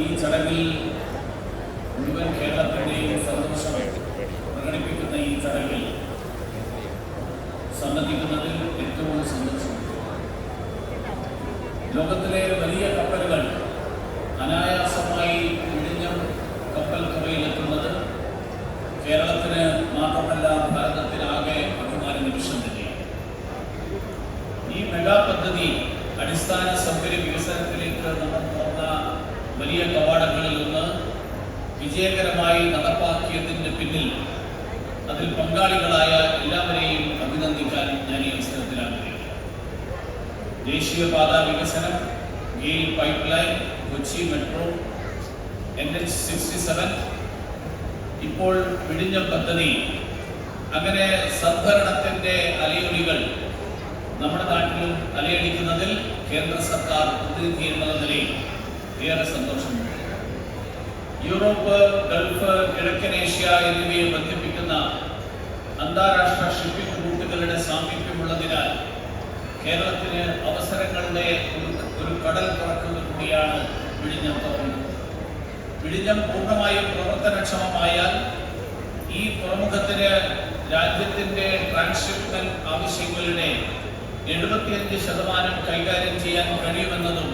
ഈ ചടങ്ങിൽ മുഴുവൻ കേരളത്തിൻ്റെയും സന്തോഷം പ്രകടിപ്പിക്കുന്ന ഈ ചടങ്ങിൽ സംബന്ധിക്കുന്നതിൽ ഏറ്റവും സന്തോഷം. ലോകത്തിലെ വലിയ കപ്പലുകൾ അനായാസമായി വിഴിഞ്ഞം കപ്പൽ കവയിലെത്തുന്നത് കേരളത്തിന് മാത്രമല്ല ഭാരതത്തിനാകെ അഭിമാന നിമിഷം തന്നെയാണ്. ഈ മെഗാ പദ്ധതി അടിസ്ഥാന സൗകര്യ വികസനത്തിലേക്ക് നമ്മൾ തുറന്ന വലിയ കവാടങ്ങളിൽ ഒന്ന് വിജയകരമായി നടപ്പാക്കിയതിൻ്റെ പിന്നിൽ അതിൽ പങ്കാളികളായ എല്ലാവരെയും അഭിനന്ദിക്കാൻ ഞാൻ ഈ അവസരത്തിൽ ആഗ്രഹിക്കുന്നു. ദേശീയപാത വികസനം, GAIL pipeline, Kochi metro, NH-67, ഇപ്പോൾ വിഴിഞ്ഞം പദ്ധതി, അങ്ങനെ സദ്ഭരണത്തിന്റെ അലയൊലികൾ നമ്മുടെ നാട്ടിലും അലയടിക്കുന്നതിൽ കേന്ദ്ര സർക്കാർ പ്രതിനിധി എന്നുള്ള നിലയിൽ ഏറെ സന്തോഷമുണ്ട്. യൂറോപ്പ്, ഗൾഫ്, കിഴക്കൻ ഏഷ്യ എന്നിവയെ ബന്ധിപ്പിക്കുന്ന അന്താരാഷ്ട്ര ഷിപ്പിംഗ് റൂട്ടുകളുടെ സാമീപ്യമുള്ളതിനാൽ കേരളത്തിന് അവസരങ്ങളുടെ ഒരു കടൽ തുറക്കുക കൂടിയാണ് വിഴിഞ്ഞം തുറക്കുന്നത്. വിഴിഞ്ഞം പൂർണ്ണമായും പ്രവർത്തനക്ഷമമായാൽ ഈ തുറമുഖത്തിന് രാജ്യത്തിന്റെ ട്രാൻസ്ഷിപ്മെന്റ് ആവശ്യങ്ങളുടെ 75% കൈകാര്യം ചെയ്യാൻ കഴിയുമെന്നതും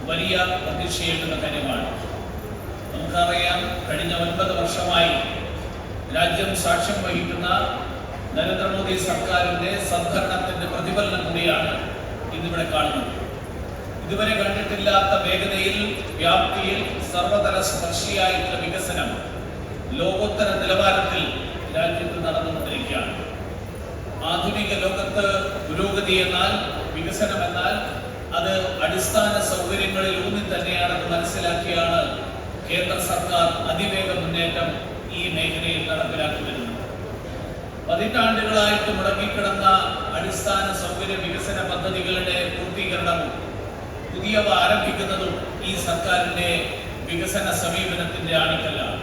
വലിയ പ്രതീക്ഷയേണ്ടുന്ന കാര്യമാണ്. നമുക്കറിയാം, കഴിഞ്ഞ 9 വർഷമായി രാജ്യം സാക്ഷ്യം വഹിക്കുന്ന നരേന്ദ്രമോദി സർക്കാരിന്റെ സദ്ഭരണത്തിന്റെ പ്രതിഫലനം കൂടിയാണ് ഇന്നിവിടെ കാണുന്നത്. ഇതുവരെ കണ്ടിട്ടില്ലാത്ത വേഗതയിൽ, വ്യാപ്തിയിൽ, സർവതല സ്പർശിയായിട്ടുള്ള വികസനം ലോകോത്തര നിലവാരത്തിൽ രാജ്യത്ത് നടന്നുകൊണ്ടിരിക്കുകയാണ്. ആധുനിക ലോകത്ത് പുരോഗതി എന്നാൽ, വികസനം എന്നാൽ അത് അടിസ്ഥാന സൗകര്യങ്ങളിൽ ഊന്നി തന്നെയാണെന്ന് മനസ്സിലാക്കിയാണ് കേന്ദ്ര സർക്കാർ അതിവേഗ മുന്നേറ്റം ഈ മേഖലയിൽ നടപ്പിലാക്കി വരുന്നത്. പതിറ്റാണ്ടുകളായിട്ട് മുടങ്ങിക്കിടന്ന അടിസ്ഥാന സൗകര്യ വികസന പദ്ധതികളുടെ പൂർത്തീകരണവും പുതിയവ ആരംഭിക്കുന്നതും ഈ സർക്കാരിന്റെ വികസന സമീപനത്തിന്റെ ആണിക്കല്ലാണ്.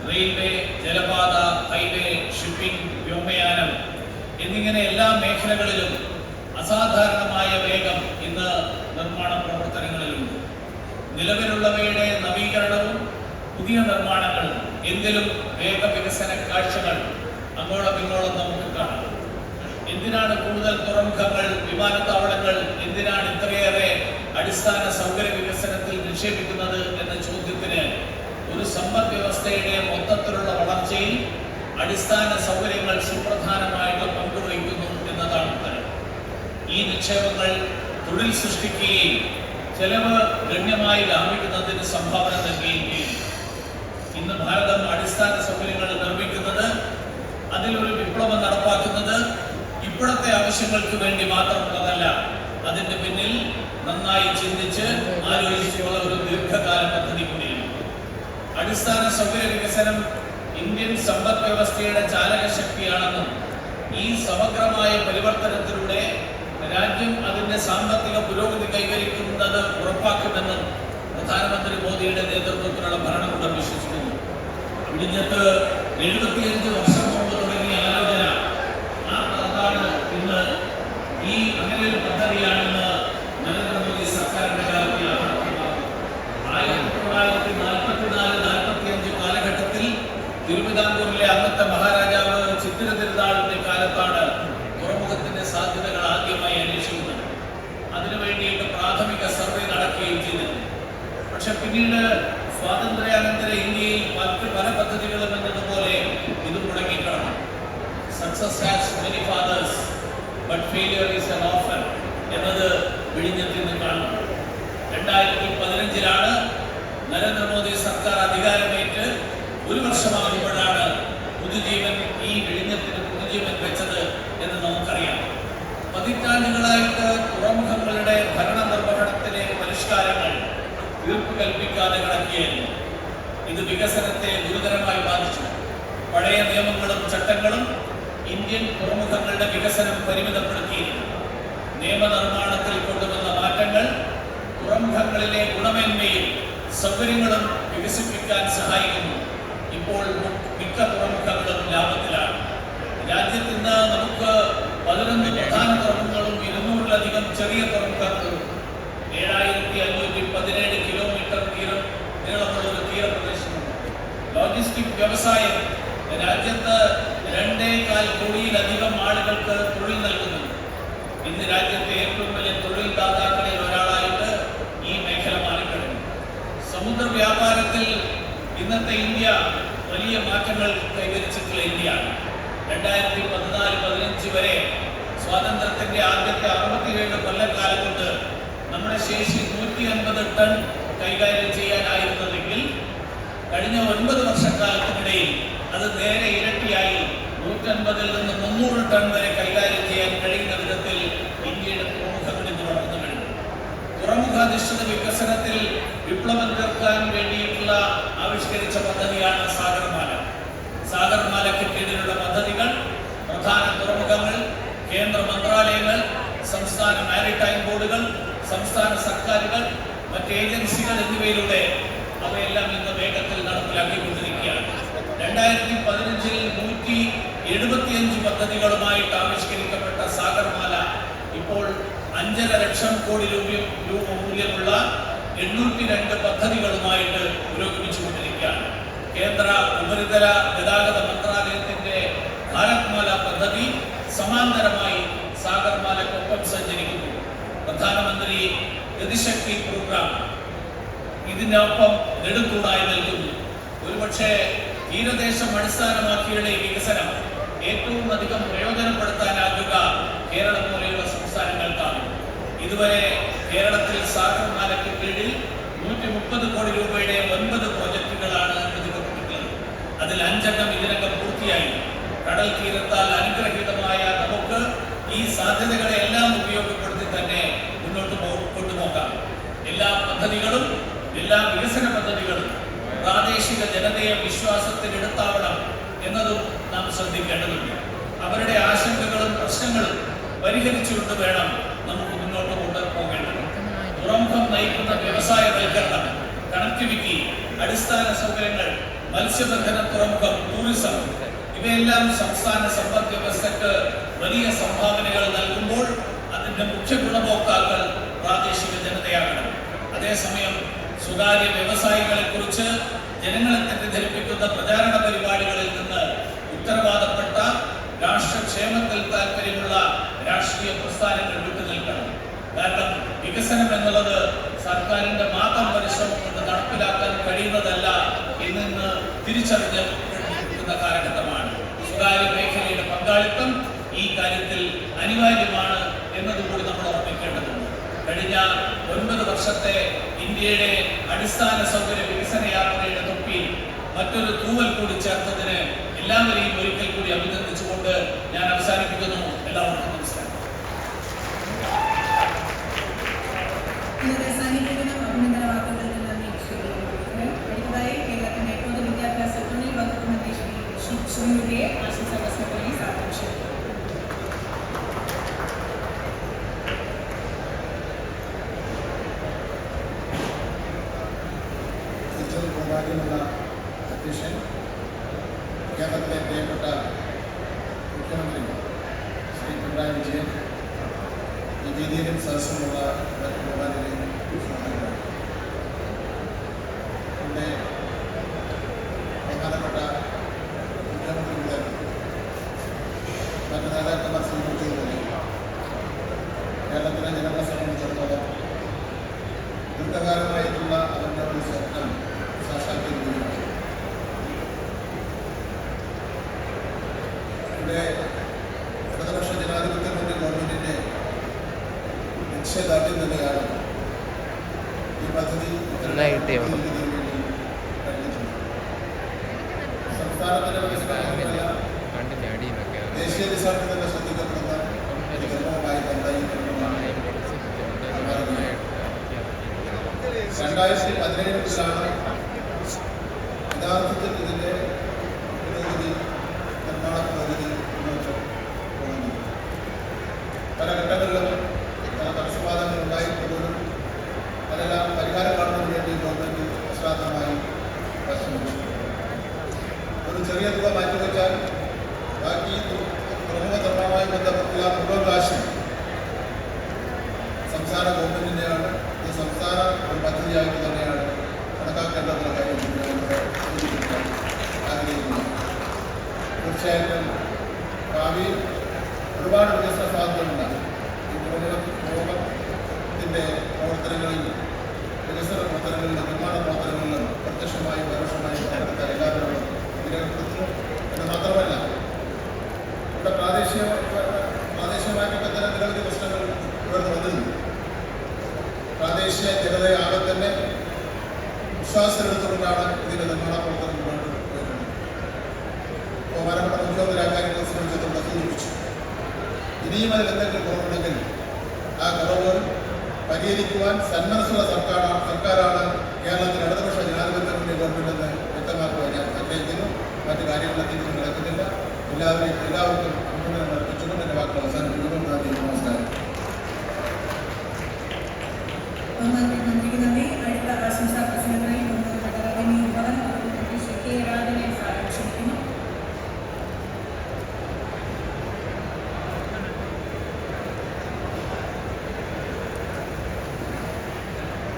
റെയിൽവേ, ജലപാത, ഹൈവേ, ഷിപ്പിംഗ്, വ്യോമയാനം എന്നിങ്ങനെ എല്ലാ മേഖലകളിലും അസാധാരണമായ വേഗം ഇന്ന് നിർമ്മാണ പ്രവർത്തനങ്ങളിലുണ്ട്. നിലവിലുള്ളവയുടെ നവീകരണവും പുതിയ നിർമ്മാണങ്ങളും എന്തിലും വേഗവികസന കാഴ്ചകൾ അങ്ങോളം ഇങ്ങോളം നമുക്ക് കാണാം. എന്തിനാണ് കൂടുതൽ തുറമുഖങ്ങൾ, വിമാനത്താവളങ്ങൾ, എന്തിനാണ് ഇത്രയേറെ അടിസ്ഥാന സൗകര്യ വികസനത്തിൽ നിക്ഷേപിക്കുന്നത് എന്ന ചോദ്യത്തിന് ഒരു സമ്പദ് വ്യവസ്ഥയുടെ മൊത്തത്തിലുള്ള വളർച്ചയിൽ അടിസ്ഥാന സൗകര്യങ്ങൾ സുപ്രധാനമായിട്ട് പങ്കുവഹിക്കുന്നു എന്നതാണ് ഉത്തരം. ഈ നിക്ഷേപങ്ങൾ തൊഴിൽ സൃഷ്ടിക്കുകയും ചെലവ് ഗണ്യമായി ലാഭിക്കുന്നതിന് സംഭാവന നൽകുകയും ചെയ്യും. ഇന്ന് ഭാരതം അടിസ്ഥാന സൗകര്യങ്ങൾ നിർമ്മിക്കുന്നത്, അതിലൊരു വിപ്ലവം നടപ്പാക്കുന്നത് ഇപ്പോഴത്തെ ആവശ്യങ്ങൾക്ക് വേണ്ടി മാത്രമുള്ളതല്ല. അതിന്റെ പിന്നിൽ നന്നായി ചിന്തിച്ച് ആലോചിച്ചുള്ള ഒരു ദീർഘകാല പദ്ധതി കൂടിയാണ്. അടിസ്ഥാന സൗകര്യ വികസനം ഇന്ത്യൻ സമ്പദ് വ്യവസ്ഥയുടെ ചാലകശക്തിയാണെന്നും ഈ സമഗ്രമായ പരിവർത്തനത്തിലൂടെ രാജ്യം അതിന്റെ സാമ്പത്തിക പുരോഗതി കൈവരിക്കുന്നത് ഉറപ്പാക്കുമെന്നും പ്രധാനമന്ത്രി മോദിയുടെ നേതൃത്വത്തിലുള്ള ഭരണകൂടം വിശ്വസിക്കുന്നു. വിഴിഞ്ഞത്ത് 75 വർഷം മുമ്പ് തുടങ്ങിയ ആലോചന, അതാണ് ഇന്ന് ഈ അങ്ങനെ ഒരു പദ്ധതിയാണെന്ന് നരേന്ദ്രമോദി സർക്കാരിന്റെ കാലത്ത് യാഥാർത്ഥ്യമാകുന്നത്. 1944-45 കാലഘട്ടത്തിൽ തിരുവിതാംകൂറിലെ അന്നത്തെ മഹാരാജാവ് ചിത്തിര തിരുനാളിന്റെ കാലത്താണ് തുറമുഖത്തിന്റെ സാധ്യതകൾ ആദ്യമായി അന്വേഷിക്കുന്നത്. അതിനുവേണ്ടിയിട്ട് പ്രാഥമിക സർവേ നടക്കുകയും ചെയ്തിരുന്നു. പക്ഷെ പിന്നീട് സ്വാതന്ത്ര്യാനന്തര ഇന്ത്യയിൽ മറ്റ് പല പദ്ധതികളും എന്നതുപോലെ ഇത് മുടങ്ങിക്കിടന്നു. Success has many fathers but failure is an orphan എന്നത് വിഴിഞ്ഞത്തിൽ നിന്ന് കാണുന്നു. 2015 നരേന്ദ്രമോദി സർക്കാർ അധികാരമേറ്റ് 1 വർഷമാകുമ്പോഴാണ് പുതുജീവൻ, ഈ വിഴിഞ്ഞത്തിന് പുതുജീവൻ വെച്ചത് എന്ന് നമുക്കറിയാം. പതിറ്റാണ്ടുകളായിട്ട് തുറമുഖങ്ങളുടെ ഭരണ നിർവഹണത്തിലെ പരിഷ്കാരങ്ങൾ തീർപ്പ് കൽപ്പിക്കാതെ കിടക്കുകയായിരുന്നു. ഇത് വികസനത്തെ ഗുരുതരമായി ബാധിച്ചു. പഴയ നിയമങ്ങളും ചട്ടങ്ങളും ഇന്ത്യൻ തുറമുഖങ്ങളുടെ വികസനം പരിമിതപ്പെടുത്തിയിരുന്നു. നിയമനിർമ്മാണത്തിൽ കൊണ്ടുവന്ന മാറ്റങ്ങൾ തുറമുഖങ്ങളിലെ ഗുണമേന്മയും സൗകര്യങ്ങളും വികസിപ്പിക്കാൻ സഹായിക്കുന്നു. ഇപ്പോൾ മിക്ക തുറമുഖങ്ങളും ലാഭത്തിലാണ്. രാജ്യത്തിന് നമുക്ക് 11 പ്രധാന തുറമുഖങ്ങളും 200-ലധികം ചെറിയ തുറമുഖങ്ങളും 7517 കിലോമീറ്റർ ലോജിസ്റ്റിക് വ്യവസായം രാജ്യത്ത് 2.25 കോടിയിലധികം ആളുകൾക്ക് തൊഴിൽ നൽകുന്നു. ഇന്ന് രാജ്യത്തെ ഏറ്റവും വലിയ തൊഴിൽ ദാതാക്കളിൽ ഒരാളായിട്ട് ഈ മേഖല മാറിക്കഴിഞ്ഞു. സമുദ്ര വ്യാപാരത്തിൽ ഇന്നത്തെ ഇന്ത്യ വലിയ മാറ്റങ്ങൾ കൈവരിച്ചിട്ടുള്ള ഇന്ത്യയാണ്. 2014-15 വരെ സ്വാതന്ത്ര്യത്തിന്റെ ആദ്യത്തെ 67 കൊല്ലക്കാലം കൊണ്ട് നമ്മുടെ ശേഷി 150 ടൺ കൈകാര്യം ചെയ്യാനായിരുന്നതെങ്കിൽ കഴിഞ്ഞ 9 വർഷക്കാലത്തിനിടയിൽ അത് നേരെ ഇരട്ടിയായി 150-ൽ നിന്ന് 300 ടൺ വരെ കൈകാര്യം ചെയ്യാൻ കഴിയുന്ന വിധത്തിൽ ഇന്ത്യയുടെ തുറമുഖങ്ങൾ ഇന്ന് വളർന്നു കഴിഞ്ഞു. തുറമുഖാധിഷ്ഠിത വികസനത്തിൽ വിപ്ലവം തീർക്കാൻ വേണ്ടിയിട്ടുള്ള ആവിഷ്കരിച്ച പദ്ധതിയാണ് സാഗർമാല. സാഗർമാലയ്ക്ക് കീഴിലുള്ള പദ്ധതികൾ പ്രധാന തുറമുഖങ്ങൾ, കേന്ദ്ര മന്ത്രാലയങ്ങൾ, സംസ്ഥാന മാരിടൈം ബോർഡുകൾ, സംസ്ഥാന സർക്കാരുകൾ, മറ്റ് ഏജൻസികൾ എന്നിവയിലൂടെ അവയെല്ലാം ഇന്ന് വേഗത്തിൽ നടപ്പിലാക്കിക്കൊണ്ടിരിക്കുകയാണ്. 2015-ൽ 175 പദ്ധതികളുമായിട്ട് ആവിഷ്കരിക്കപ്പെട്ട സാഗർമാല ഇപ്പോൾ 5.5 ലക്ഷം കോടി രൂപ മൂല്യമുള്ള 802 പദ്ധതികളുമായിട്ട് പുരോഗമിച്ചുകൊണ്ടിരിക്കുകയാണ്. കേന്ദ്ര ഉപരിതല ഗതാഗത മന്ത്രാലയത്തിന്റെ ഭാരത്മാല പദ്ധതി സമാന്തരമായി സാഗർമാലക്കൊപ്പം സഞ്ചരിക്കുന്നു. പ്രധാനമന്ത്രി ഗതിശക്തി പ്രോഗ്രാം ഇതിനൊപ്പം നെടുന്തൂണായി നൽകുന്നു. ഒരുപക്ഷെ തീരദേശം അടിസ്ഥാനമാക്കിയുള്ള ഈ വികസനം ഏറ്റവും അധികം പ്രയോജനപ്പെടുത്താനാകുക കേരളം പോലെയുള്ള സംസ്ഥാനങ്ങൾക്കാണ്. ഇതുവരെ കേരളത്തിൽ സാഗർമാലയ്ക്ക് കീഴിൽ 130 കോടി രൂപയുടെ 9 പ്രോജക്റ്റുകളാണ് അനുവദിക്കപ്പെട്ടിട്ടുള്ളത്. അതിൽ 5 ഇതിനകം പൂർത്തിയായി. കടൽ തീരത്താൽ അനുഗ്രഹീതമായ നമുക്ക് ഈ സാധ്യതകളെ എല്ലാം ഉപയോഗപ്പെടുത്തി തന്നെ മുന്നോട്ട് കൊണ്ടുപോകാം. എല്ലാ പദ്ധതികളും, എല്ലാ വികസന പദ്ധതികളും പ്രാദേശിക ജനതയെ വിശ്വാസത്തിലെടുത്താവണം എന്നതും നാം ശ്രദ്ധിക്കേണ്ടതുണ്ട്. അവരുടെ ആശങ്കകളും പ്രശ്നങ്ങളും പരിഹരിച്ചുകൊണ്ട് വേണം നമുക്ക് മുന്നോട്ട് കൊണ്ടുപോകേണ്ടത്. തുറമുഖം നയിക്കുന്ന വ്യവസായവൽക്കരണം, കണക്ടിവിറ്റി, അടിസ്ഥാന സൗകര്യങ്ങൾ, മത്സ്യബന്ധന തുറമുഖം, ടൂറിസം ഇവയെല്ലാം സംസ്ഥാന സമ്പദ് വ്യവസ്ഥയ്ക്ക് വലിയ സംഭാവനകൾ നൽകുമ്പോൾ അതിന്റെ മുഖ്യ ഗുണഭോക്താക്കൾ പ്രാദേശിക ജനതയാകണം. അതേസമയം സ്വകാര്യ വ്യവസായികളെ കുറിച്ച് ജനങ്ങളെ തെറ്റിദ്ധരിപ്പിക്കുന്ന പ്രചാരണ പരിപാടികളിൽ നിന്ന് ഉത്തരവാദപ്പെട്ട രാഷ്ട്രക്ഷേമത്തിൽ താല്പര്യമുള്ള രാഷ്ട്രീയ പ്രസ്ഥാനങ്ങൾ വിട്ടുനിൽക്കണം. കാരണം വികസനം എന്നുള്ളത് സർക്കാരിന്റെ മാത്രം പരിശ്രമം കൊണ്ട് നടപ്പിലാക്കാൻ കഴിയുന്നതല്ല എന്ന് തിരിച്ചറിഞ്ഞിരിക്കുന്ന കാലഘട്ടമാണ്. സ്വകാര്യ മേഖലയുടെ പങ്കാളിത്തം ഈ കാര്യത്തിൽ അനിവാര്യമാണ് എന്നതുകൂടി നമ്മൾ ഓർമ്മിക്കേണ്ടതുണ്ട്. കഴിഞ്ഞ 9 വർഷത്തെ ഇന്ത്യയുടെ അടിസ്ഥാന സൗകര്യ വികസന യാത്രയുടെ തൊപ്പിയിൽ മറ്റൊരു തൂവൽ കൂടി ചേർത്തതിന് എല്ലാവരെയും ഒരിക്കൽ കൂടി അഭിനന്ദിച്ചുകൊണ്ട് ഞാൻ അവസാനിപ്പിക്കുന്നു. എല്ലാവർക്കും നമസ്കാരം. അഭിനന്ദന വാക്കുകളിൽ നന്ദി. അടുത്തതായി കേരളത്തിന്റെ പൊതുവിദ്യാഭ്യാസ തൊഴിൽ വകുപ്പ് മന്ത്രി ശ്രീ ശ്രീയുടെ ആശംസ പ്രസംഗത്തിന് സാധിച്ചു. ബഹുമാന്യമുള്ള അധ്യക്ഷൻ, കേരളത്തിലെ പ്രിയപ്പെട്ട മുഖ്യമന്ത്രി ശ്രീ പിണറായി വിജയൻ, ഈ വേദിയിലും സദസ്സുമുള്ള ബഹുമാന്യരെയും ഇവിടെ പ്രധാനപ്പെട്ട മുഖ്യമന്ത്രിയുടെ മറ്റ് നേതാക്കന്മാർ സൂചിപ്പിച്ചതുപോലെ കേരളത്തിലെ ജനങ്ങളെ സംബന്ധിച്ചിടത്തോളം ദീർഘകാലമായിട്ടുള്ള അവരുടെ ഒരു സ്വപ്നം സാക്ഷാത്കരിക്കുകയാണ്. ഇവിടെ ഇടതുപക്ഷ ജനാധിപത്യ മുന്നണി ഗവൺമെന്റിന്റെ നിശ്ചയദാർഢ്യം തന്നെയാണ് ഈ പദ്ധതി സംസ്ഥാനത്തിന്റെ വികസനമല്ല, ദേശീയ അടിസ്ഥാനത്തിൽ തന്നെ ശ്രദ്ധിക്കപ്പെടുന്ന ഒരു ധർമ്മമായി ബന്ധമായി 2017 മുതലാണ് യഥാർത്ഥത്തിൽ ഇതിൻ്റെ പുരോഗതി, നിർമ്മാണ പുരോഗതി മുന്നോട്ട് പോകുന്നത്. പല ഘട്ടങ്ങളിലും പല തടസ്സവാദങ്ങൾ ഉണ്ടായിട്ടുപോലും അതെല്ലാം പരിഹാരം കാണുന്നതിന് വേണ്ടി ഗവൺമെൻറ് അശ്രാന്തമായി പരിശ്രമിച്ചു. ഒരു ചെറിയ തുക മാറ്റിവെച്ചാൽ ബാക്കി തുറമുഖ നിർമ്മാണവുമായി ബന്ധപ്പെട്ടുള്ള മുഴുവൻ കാശും സംസ്ഥാന ഗവൺമെൻറ്റിൻ്റെയാണ്. ഇത് സംസ്ഥാന ഒരു പദ്ധതിയായിട്ട് തന്നെയാണ് കണക്കാക്കേണ്ടതുള്ള കാര്യം. ഭാവിയിൽ ഒരുപാട് വികസന സാധ്യതകളുണ്ടാകും. ഈ തുറമുഖത്തിൻ്റെ പ്രവർത്തനങ്ങളിലും വികസന പ്രവർത്തനങ്ങളിലും നിർമ്മാണ പ്രവർത്തനങ്ങളിലും പ്രത്യക്ഷമായും പരോക്ഷമായും പങ്കെടുത്ത എല്ലാവരും വിലപ്പെടുത്തുന്നു എന്ന് മാത്രമല്ല ഇവിടെ പ്രാദേശികമായിട്ടൊക്കെ തന്നെ നിരവധി പ്രശ്നങ്ങൾ ഉയർന്നു വന്നിരുന്നു. പ്രാദേശിക ജനതയാകെ തന്നെ വിശ്വാസമെടുത്തുകൊണ്ടാണ് ഇതിൻ്റെ നിർമ്മാണ പ്രവർത്തനം മുന്നോട്ട് പോയിട്ടുള്ളത്. ബഹുമാനപ്പെട്ട മുഖ്യമന്ത്രി ആ കാര്യങ്ങളെ സംബന്ധിച്ചിടത്തോളം സൂചിപ്പിച്ചു. ഇനിയും അതിൽ എന്തെങ്കിലും കുറവുണ്ടെങ്കിൽ ആ കുറവുകൾ പരിഹരിക്കുവാൻ സന്മനസ്സുള്ള സർക്കാരാണ് കേരളത്തിൽ ഇടതുപക്ഷ ജനാധിപത്യ മുന്നണി ഗവൺമെൻറ് എന്ന് വ്യക്തമാക്കുവാൻ ഞാൻ ആഗ്രഹിക്കുന്നു. മറ്റു കാര്യങ്ങളൊക്കെ ഇതിന് നടക്കുന്നില്ല. എല്ലാവർക്കും അഭിനന്ദനം അർപ്പിച്ചുകൊണ്ട് എൻ്റെ വാക്കുകൾ അവസാനിപ്പിക്കുന്നു. നന്ദി, നമസ്കാരം. മന്ത്രിക്ക് നന്ദി. അടുത്ത ആശംസാ പ്രസംഗത്തിനായി ബഹുമാനപ്പെട്ട റവന്യൂ ഭവൻ വകുപ്പ് മന്ത്രി ശ്രീ കെ രാജനെ ക്ഷണിക്കുന്നു.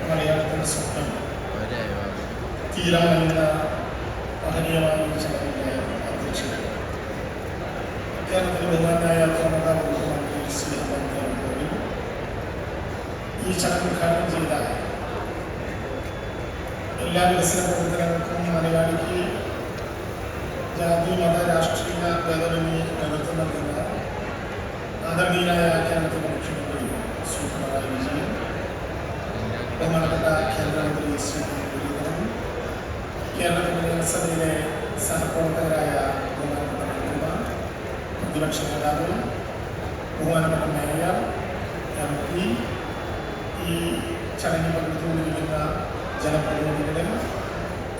മലയാളത്തിൻ്റെ സ്വപ്നം തീരാമെന്ന മഹനീയമായ ചടങ്ങിൻ്റെ അധ്യക്ഷൻ കേരളത്തിലെ ബഹുമാനായ പ്രമുഖ മുഖ്യമന്ത്രി ശ്രീ മോദി ഈ ചടങ്ങ് ഉദ്ഘാടനം ചെയ്ത എല്ലാ വികസന പ്രവർത്തനങ്ങൾക്കും മലയാളിക്ക് ജാതി മത രാഷ്ട്രീയ ഭേദമന്യേ നേതൃത്വം നൽകുന്ന ആദരണീയനായ കേരളത്തിലെ മുഖ്യമന്ത്രി ശ്രീ പിണറായി വിജയൻ, ബഹുമാനപ്പെട്ട കേന്ദ്രമന്ത്രി ശ്രീ മുരളീധരൻ, കേരളത്തിലെ നിയമസഭയിലെ സഹപ്രവർത്തകരായ ബഹുമാനപ്പെട്ട മന്ത്രിമാർ, പ്രതിപക്ഷ നേതാവ്, ബഹുമാനപ്പെട്ട മേയർ, MP, ഈ ചടങ്ങിൽ പങ്കെടുത്തുകൊണ്ടിരിക്കുന്ന ജനപ്രതിനിധികളെ,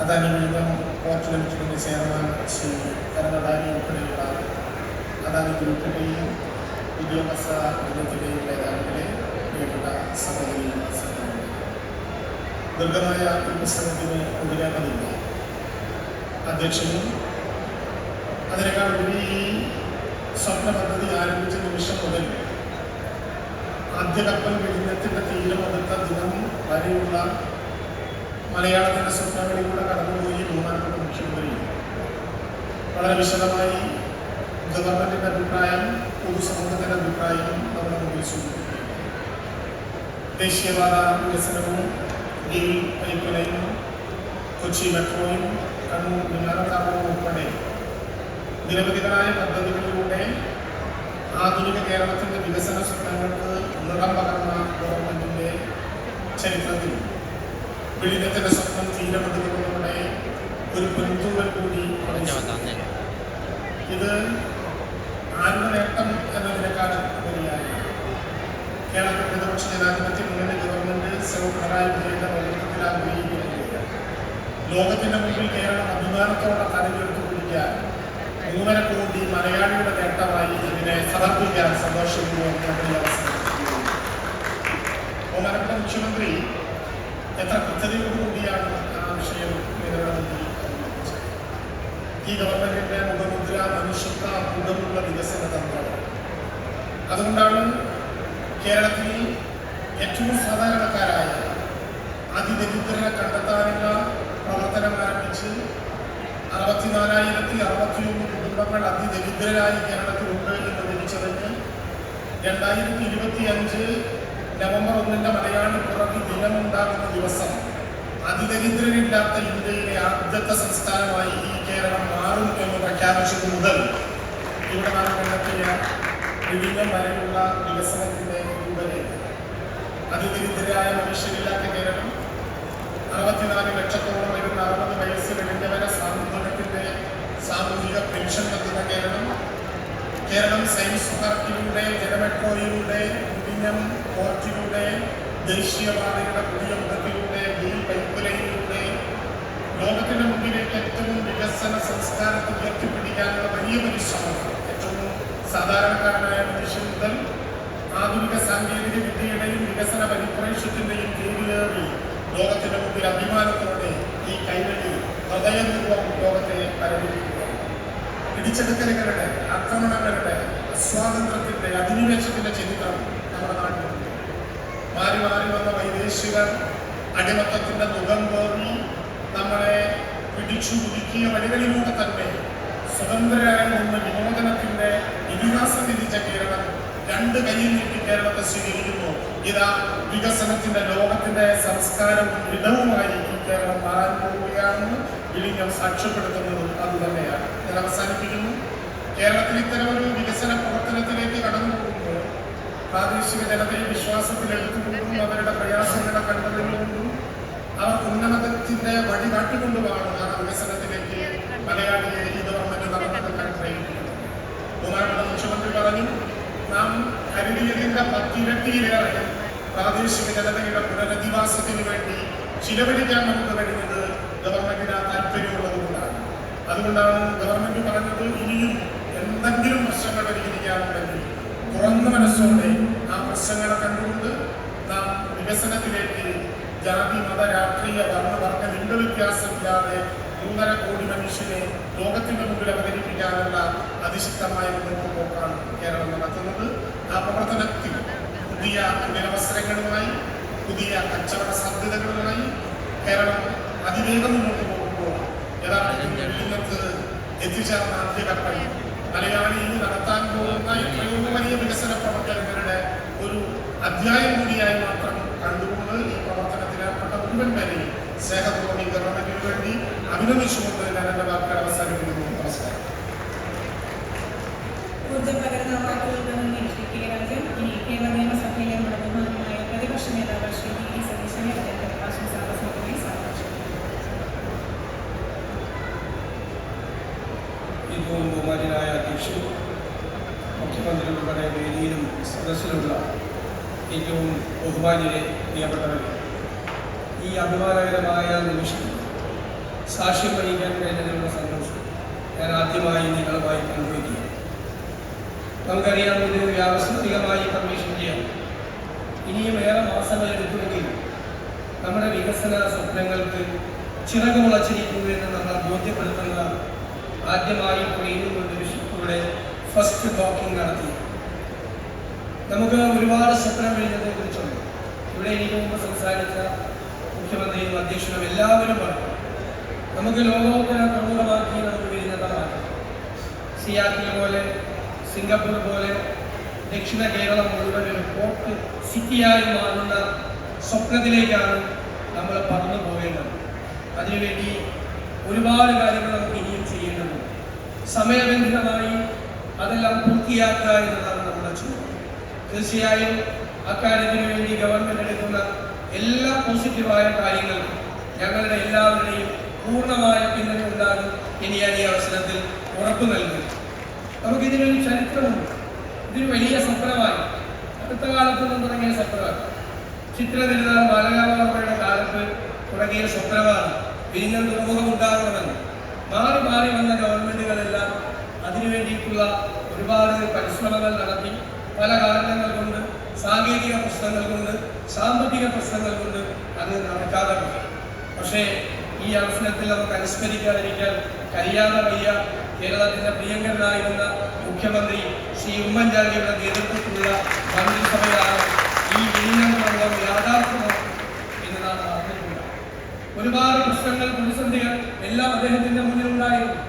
അദാനി വിഴിഞ്ഞം പോർട്ട് ലിമിറ്റഡിൻ്റെ ചെയർമാൻ ശ്രീ കരമദാനി ഉൾപ്പെടെയുള്ള അദാനി ഗ്രൂപ്പിൻ്റെയും ഉദ്യോഗസ്ഥ ബന്ധത്തിൻ്റെയും നേതാക്കളെ, പ്രിയപ്പെട്ട സഹോദരി സഹോദരന്മാരെ, ദീർഘമായ ഈ പുസ്തകത്തിന് ഒതുങ്ങേണ്ടതില്ല. അധ്യക്ഷനും അതിനേക്കാൾ ഉപരി ഈ സ്വപ്ന പദ്ധതി ആരംഭിച്ച നിമിഷം മുതൽ ആദ്യ കപ്പൽ വിഴിഞ്ഞത്തിൻ്റെ തീരമെടുത്ത ദിനം വരെയുള്ള മലയാളത്തിൻ്റെ സ്വപ്നങ്ങളിലൂടെ കടന്നുപോയി ബഹുമാനപ്പെട്ട മുഖ്യമന്ത്രി വളരെ വിശദമായി ഗവൺമെൻറ്റിൻ്റെ അഭിപ്രായം, പൊതുസമൂഹത്തിൻ്റെ അഭിപ്രായം നമ്മുടെ മുമ്പിൽ സൂചിപ്പിക്കുന്നു. ദേശീയപാത വികസനവും ഗെയിൽ പൈപ്പ് ലൈനും കൊച്ചി മെട്രോയും കണ്ണൂർ വിമാനത്താവളവും ഉൾപ്പെടെ നിരവധികളായ പദ്ധതികളിലൂടെ ആധുനിക കേരളത്തിൻ്റെ വികസന സ്വപ്നങ്ങൾക്ക് നിറം പകർന്ന ഗവൺമെൻറ്റിൻ്റെ ചരിത്രത്തിൽ വിഴിഞ്ഞത്തിൻ്റെ സ്വപ്നം തീരമെടുക്കുന്നതോടെ ഒരു പൊൻതൂവൽ കൂടി ഇത് ആരുടെ നേട്ടം എന്നതിനേക്കാൾ ഉപരിയായി കേരളത്തിൽ ഇടതുപക്ഷ ജനാധിപത്യ മുന്നണി ഗവൺമെൻറ് ശ്രീ പിണറായി വിജയൻ്റെ നേതൃത്വത്തിൽ ആഗ്രഹിക്കുന്നത് ലോകത്തിൻ്റെ മുമ്പിൽ കേരളം അഭിമാനത്തോടെ തലയുയർത്തി പിടിക്കാൻ 3.5 കോടി മലയാളിയുടെ നേട്ടമായി ഇതിനെ സമർപ്പിക്കാൻ സന്തോഷപൂർവ്വം ബഹുമാനപ്പെട്ട മുഖ്യമന്ത്രി എത്ര കൃത്യതയോടുകൂടിയാണ് ആ വിഷയം നേരിടണമെങ്കിൽ അവതരിപ്പിച്ചത്. ഈ ഗവൺമെൻറ്റിൻ്റെ മുഖമുദ്ര മനുഷ്യത്വ മുതലുള്ള വികസന തന്ത്രം. അതുകൊണ്ടാണ് കേരളത്തിൽ ഏറ്റവും സാധാരണക്കാരായ അതിദരിദ്രരെ കണ്ടെത്താനുള്ള പ്രവർത്തനം ആരംഭിച്ച് 64,061 കുടുംബങ്ങൾ അതിദരിദ്രരായി കേരളത്തിലുണ്ട് എന്ന് ലഭിച്ചതിന് 2025 നവംബർ 1 മലയാളി പിറവി ദിനമുണ്ടാകുന്ന ദിവസം അതിദരിദ്രരില്ലാത്ത ഇന്ത്യയിലെ ആദ്യത്തെ സംസ്ഥാനമായി ഈ കേരളം മാറും എന്ന് പ്രഖ്യാപിച്ചത് മുതൽ ഇവിടെ നാം കണ്ടെത്തിയ വിഴിഞ്ഞം വരെയുള്ള വികസനത്തിൻ്റെ രൂപരേഖ, അതിദരിദ്രരായ മനുഷ്യരില്ലാത്ത കേരളം, 64 ലക്ഷത്തോളം വരുന്ന 60 വയസ്സ് കഴിഞ്ഞവരെ സാമൂഹിക പെൻഷൻ നൽകുന്ന കേരളം സയൻസ് പാർക്കിലൂടെ, ജലമെട്രോയിലൂടെ, വിഴിഞ്ഞം പോർട്ടിലൂടെ, ദേശീയപാതയുടെ പുതിയ മുഖത്തിലൂടെ, ഗെയിൽ പൈപ്പ് ലൈനിലൂടെ ലോകത്തിൻ്റെ മുമ്പിലേക്ക് ഏറ്റവും വികസന സംസ്കാരത്തെ ഉയർത്തിപ്പിടിക്കാനുള്ള വലിയ പരിശ്രമം ഏറ്റവും സാധാരണക്കാരനായ മനുഷ്യൻ മുതൽ ആധുനിക സാങ്കേതിക വിദ്യയുടെയും വികസന പരിപ്രേക്ഷ്യത്തിൻ്റെയും കീഴിലേറി ലോകത്തിൻ്റെ മുമ്പിൽ അഭിമാനത്തോടെ ഈ കൈവഴി ഹൃദയപൂർവ്വം ലോകത്തെ പരമിക്കുകയാണ്. പിടിച്ചെടുക്കലുകളുടെ, ആക്രമണങ്ങളുടെ, അസ്വാതന്ത്ര്യത്തിൻ്റെ, അധിനിവേശത്തിൻ്റെ ചരിത്രം നമ്മുടെ നാട്ടിലുണ്ട്. മാറി മാറി വന്ന വൈദേശികർ അടിമത്തത്തിൻ്റെ മുഖം പേറി നമ്മളെ പിടിച്ചു കുലുക്കിയ വഴികളിലൂടെ തന്നെ സ്വതന്ത്രരായി നിന്ന് വിമോചനത്തിൻ്റെ ഇതിഹാസം വിധിച്ച കേരളം രണ്ട് കൈയിൽ നീട്ടി കേരളത്തെ സ്വീകരിക്കുന്നു. ഇതാ വികസനത്തിന്റെ ലോകത്തിന്റെ സംസ്കാരവും ഇടവുമായി ഈ കേരളം മാറാൻ പോവുകയാണെന്ന് വിഴിഞ്ഞം സാക്ഷ്യപ്പെടുത്തുന്നതും അതുതന്നെയാണ്. ഞാൻ അവസാനിപ്പിക്കുന്നു. കേരളത്തിൽ ഇത്തരം ഒരു വികസന പ്രവർത്തനത്തിലേക്ക് കടന്നു പോകുമ്പോൾ പ്രാദേശിക ജനതയെ വിശ്വാസത്തിലെടുത്തുകൊണ്ടും അവരുടെ പ്രയാസങ്ങളെ കണ്ടറിഞ്ഞുകൊണ്ടും അവർക്ക് ഉന്നമനത്തിന്റെ വഴി കാട്ടിക്കൊണ്ടുമാണ് ആ വികസനത്തിലേക്ക് മലയാളിയെ ഈ ഗവൺമെന്റ് നടന്നെടുക്കാൻ പ്രേരിപ്പിക്കുന്നത്. ബഹുമാനപ്പെട്ട മുഖ്യമന്ത്രി പറഞ്ഞു, നാം കരുതിയതിന്റെ 10 ഇരട്ടിയിലേറെ പ്രാദേശിക ജനതയുടെ പുനരധിവാസത്തിന് വേണ്ടി ചിലവഴിക്കാൻ നമുക്ക് കഴിയുന്നത് ഗവൺമെന്റിന് താല്പര്യമുള്ളതുകൊണ്ടാണ്. അതുകൊണ്ടാണ് ഗവൺമെന്റ് പറഞ്ഞത്, ഇനിയും എന്തെങ്കിലും പ്രശ്നങ്ങൾ പരിഹരിക്കാനുണ്ടെങ്കിൽ തുറന്ന മനസ്സോടെ ആ പ്രശ്നങ്ങളെ കണ്ടുകൊണ്ട് നാം വികസനത്തിലേക്ക് ജാതി മത രാഷ്ട്രീയ വർണ്ണ ലിംഗവ്യത്യാസമില്ലാതെ 3.5 കോടി മനുഷ്യനെ ലോകത്തിന്റെ മുമ്പിൽ അവതരിപ്പിക്കാനുള്ള അതിശക്തമായ മുന്നോട്ട് പോക്കാണ് കേരളം നടത്തുന്നത്. ആ പ്രവർത്തനത്തിൽ പുതിയ തൊഴിലവസരങ്ങളുമായി പുതിയ കച്ചവട സാധ്യതകളുമായി കേരളം അതിവേഗം മുന്നോട്ട് പോകുമ്പോൾ യഥാർത്ഥത്തിൽ ഇന്നത്ത് എത്തിച്ചേർന്ന ആദ്യഘട്ടം മലയാളിയിൽ നടത്താൻ പോകുന്ന എത്രയോ വലിയ വികസന പ്രവർത്തനങ്ങളുടെ ഒരു അധ്യായം കൂടിയായി മാത്രം കണ്ടുകൊണ്ട് ഈ പ്രവർത്തനത്തിലേർപ്പെട്ട മുഴുവൻ പേരെയും സ്നേഹത്തോടെ ഈ ഗവൺമെന്റിന് വേണ്ടി അഭിനന്ദിച്ചുകൊണ്ട് ഞാൻ എന്റെ വാക്കുകൾ അവസാനിപ്പിക്കുന്നു. നമസ്കാരം. ഊർജ്ജം പകർന്ന വാക്കുകൾക്ക് നന്ദി ശ്രീ കെ രാജൻ. ഇനി കേരള നിയമസഭയിലെ നമ്മുടെ ബഹുമാനമായ പ്രതിപക്ഷ നേതാവ് ശ്രീ വി സതീശനെ അദ്ദേഹത്തിന്റെ ആശംസാവസരമായി സാധിച്ചു. ഏറ്റവും ബഹുമാന്യനായ അധ്യക്ഷൻ, മുഖ്യമന്ത്രി ഉൾപ്പെടെ വേദിയിലും സദസ്സിലുള്ള ഏറ്റവും ബഹുമാന്യരെ പ്രിയപ്പെട്ടവരെ, ഈ അഭിമാനകരമായ നിമിഷത്തിൽ സാക്ഷ്യം വഹിക്കാൻ കഴിഞ്ഞതിനുള്ള സന്തോഷം ഞാൻ ആദ്യമായി നിങ്ങളുമായി പങ്കുവയ്ക്കുക. നമുക്കറിയാം, ഇത് വ്യാവസായികമായി കമ്മീഷൻ ചെയ്യാം. ഇനിയും ഏറെ മാസങ്ങൾ എടുക്കുമെങ്കിൽ നമ്മുടെ വികസന സ്വപ്നങ്ങൾക്ക് ചിറക് മുളച്ചിരിക്കുന്നു എന്ന് നമ്മൾ ബോധ്യപ്പെടുത്തുന്ന ആദ്യമായി ട്രെയിനിങ് ഷിപ്പിലൂടെ ഫസ്റ്റ് ടോക്കിംഗ് നടത്തി. നമുക്ക് ഒരുപാട് സ്വപ്നം വരുന്നതിനെ കുറിച്ചുണ്ട്. ഇവിടെ എനിക്ക് മുമ്പ് സംസാരിച്ച മുഖ്യമന്ത്രിയും അധ്യക്ഷനും എല്ലാവരും പറഞ്ഞു, നമുക്ക് ലോകോത്തര തുറമുഖമാക്കി നമുക്ക് വരുന്നത് മാറ്റം. സിയാറ്റിൽ പോലെ, സിംഗപ്പൂർ പോലെ ദക്ഷിണ കേരളം മുഴുവൻ ഒരു പോർട്ട് സിറ്റിയായി മാറുന്ന സ്വപ്നത്തിലേക്കാണ് നമ്മൾ പറന്നു പോകേണ്ടത്. അതിനുവേണ്ടി ഒരുപാട് കാര്യങ്ങൾ നമുക്ക് ഇനിയും ചെയ്യേണ്ടതുണ്ട്. സമയബന്ധിതമായി അതെല്ലാം പൂർത്തിയാക്കുക എന്നതാണ് നമ്മുടെ ചുമതല. തീർച്ചയായും അക്കാര്യത്തിന് വേണ്ടി ഗവൺമെന്റ് എടുക്കുന്ന എല്ലാ പോസിറ്റീവായ കാര്യങ്ങൾക്കും ഞങ്ങളുടെ എല്ലാവരുടെയും പൂർണ്ണമായ പിന്തുണ ഉണ്ടാകും ഇനി ഞാൻ ഈ അവസരത്തിൽ ഉറപ്പു നൽകുന്നു. നമുക്കിതിനൊരു ചരിത്രമുണ്ട്. ഇതൊരു വലിയ സ്വപ്നമായി അടുത്ത കാലത്തൊന്നും തുടങ്ങിയ സ്വപ്നമാണ്. ചിത്രതിരുനാൾ ബാലരാമവർമ്മയുടെ കാലത്ത് തുടങ്ങിയ സ്വപ്നമാണ് വിഴിഞ്ഞം തുറമുഖം ഉണ്ടാകണമെന്ന്. മാറി മാറി വന്ന ഗവൺമെന്റുകളെല്ലാം അതിനു വേണ്ടിയിട്ടുള്ള ഒരുപാട് പരിശ്രമങ്ങൾ നടത്തി. പല കാരണങ്ങൾ കൊണ്ട്, സാങ്കേതിക പ്രശ്നങ്ങൾ കൊണ്ട്, സാമ്പത്തിക പ്രശ്നങ്ങൾ കൊണ്ട് അത് നടക്കാതെ പോയി. പക്ഷേ ഈ അവസരത്തിൽ നമുക്ക് അനുസ്മരിക്കാതിരിക്കാൻ കഴിയാതെ വയ്യ. കേരളത്തിന്റെ പ്രിയങ്കരനായിരുന്ന മുഖ്യമന്ത്രി ശ്രീ ഉമ്മൻചാണ്ടിയുടെ നേതൃത്വത്തിലുള്ള മന്ത്രിസഭയാണ് ഈ വിഴിഞ്ഞം തുറമുഖം യാഥാർത്ഥ്യമാക്കുന്നത് എന്ന് നാം അറിഞ്ഞിട്ടുണ്ട്. ഒരുപാട് പ്രശ്നങ്ങൾ, പ്രതിസന്ധികൾ എല്ലാം അദ്ദേഹത്തിന്റെ മുന്നിലുണ്ടായിരുന്നു.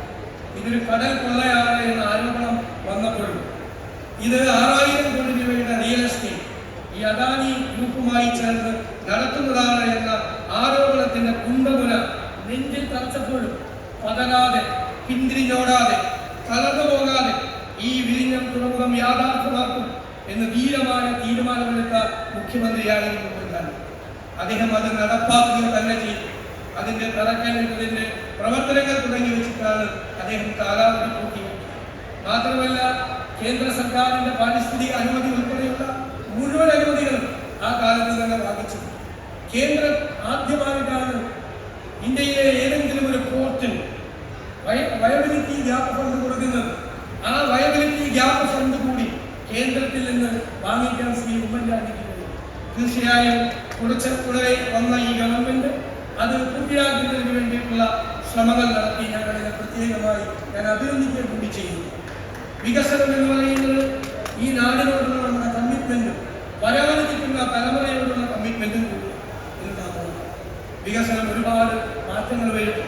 ഇതൊരു കടൽ കൊള്ളയാണ് എന്ന ആരോപണം വന്നപ്പോഴും ഇത് 6000 കോടി രൂപയുടെ റിയൽ എസ്റ്റേറ്റ് ഈ അദാനി ഗ്രൂപ്പുമായി ചേർന്ന് നടത്തുന്നതാണ് എന്ന ആരോപണത്തിന്റെ കുണ്ടമുന നെഞ്ചിൽ തറച്ചപ്പോഴും പതരാതെ, പിന്തിരിഞ്ഞോടാതെ, തളർന്നു പോകാതെ ഈ വിഴിഞ്ഞം തുറമുഖം യാഥാർത്ഥ്യമാക്കും എന്ന് ധീരമായ തീരുമാനമെടുത്ത മുഖ്യമന്ത്രിയായിരുന്നു ഉമ്മൻചാണ്ടി. അദ്ദേഹം അത് നടപ്പാക്കുക തന്നെ ചെയ്തു. അതിന്റെ തറക്കല്ലിട്ടതിന്റെ പ്രവർത്തനങ്ങൾ തുടങ്ങി വെച്ചിട്ടാണ് അദ്ദേഹം കാലാവധി പൂർത്തിയാക്കി. മാത്രമല്ല, കേന്ദ്ര സർക്കാരിന്റെ പാരിസ്ഥിതിക അനുമതി ഉൾപ്പെടെയുള്ള മുഴുവൻ അനുമതികളും ആ കാലത്ത് തന്നെ വാങ്ങിച്ചു. കേന്ദ്രം ആദ്യമായിട്ടാണ് ഇന്ത്യയിലെ ഏതെങ്കിലും ഒരു പോർട്ടിന് വയബിലിറ്റി ഗ്യാപ്പ് ഫണ്ട് കൊടുക്കുന്നത്. ആ വയബിലിറ്റി ഗ്യാപ്പ് ഫണ്ട് കൂടി കേന്ദ്രത്തിൽ നിന്ന് വാങ്ങിക്കാൻ ശ്രീ ഉമ്മൻചാണ്ടിക്ക് കഴിയും. തീർച്ചയായും കുറച്ചുകൂടെ വന്ന ഈ ഗവൺമെന്റ് അത് പൂർത്തിയാക്കുന്നതിന് വേണ്ടിയിട്ടുള്ള ശ്രമങ്ങൾ നടത്തി. ഞങ്ങളിത് പ്രത്യേകമായി ഞാൻ അഭിനന്ദിക്കുക കൂടി ചെയ്യുന്നു. വികസനം എന്ന് പറയുന്നത് ഈ നാടിനോടുള്ള നമ്മുടെ കമ്മിറ്റ്മെന്റും വരാനിരിക്കുന്ന തലമുറയോടുള്ള കമ്മിറ്റ്മെന്റും കൂടി എന്നതാണ്. വികസനം ഒരുപാട് മാറ്റങ്ങൾ വരും.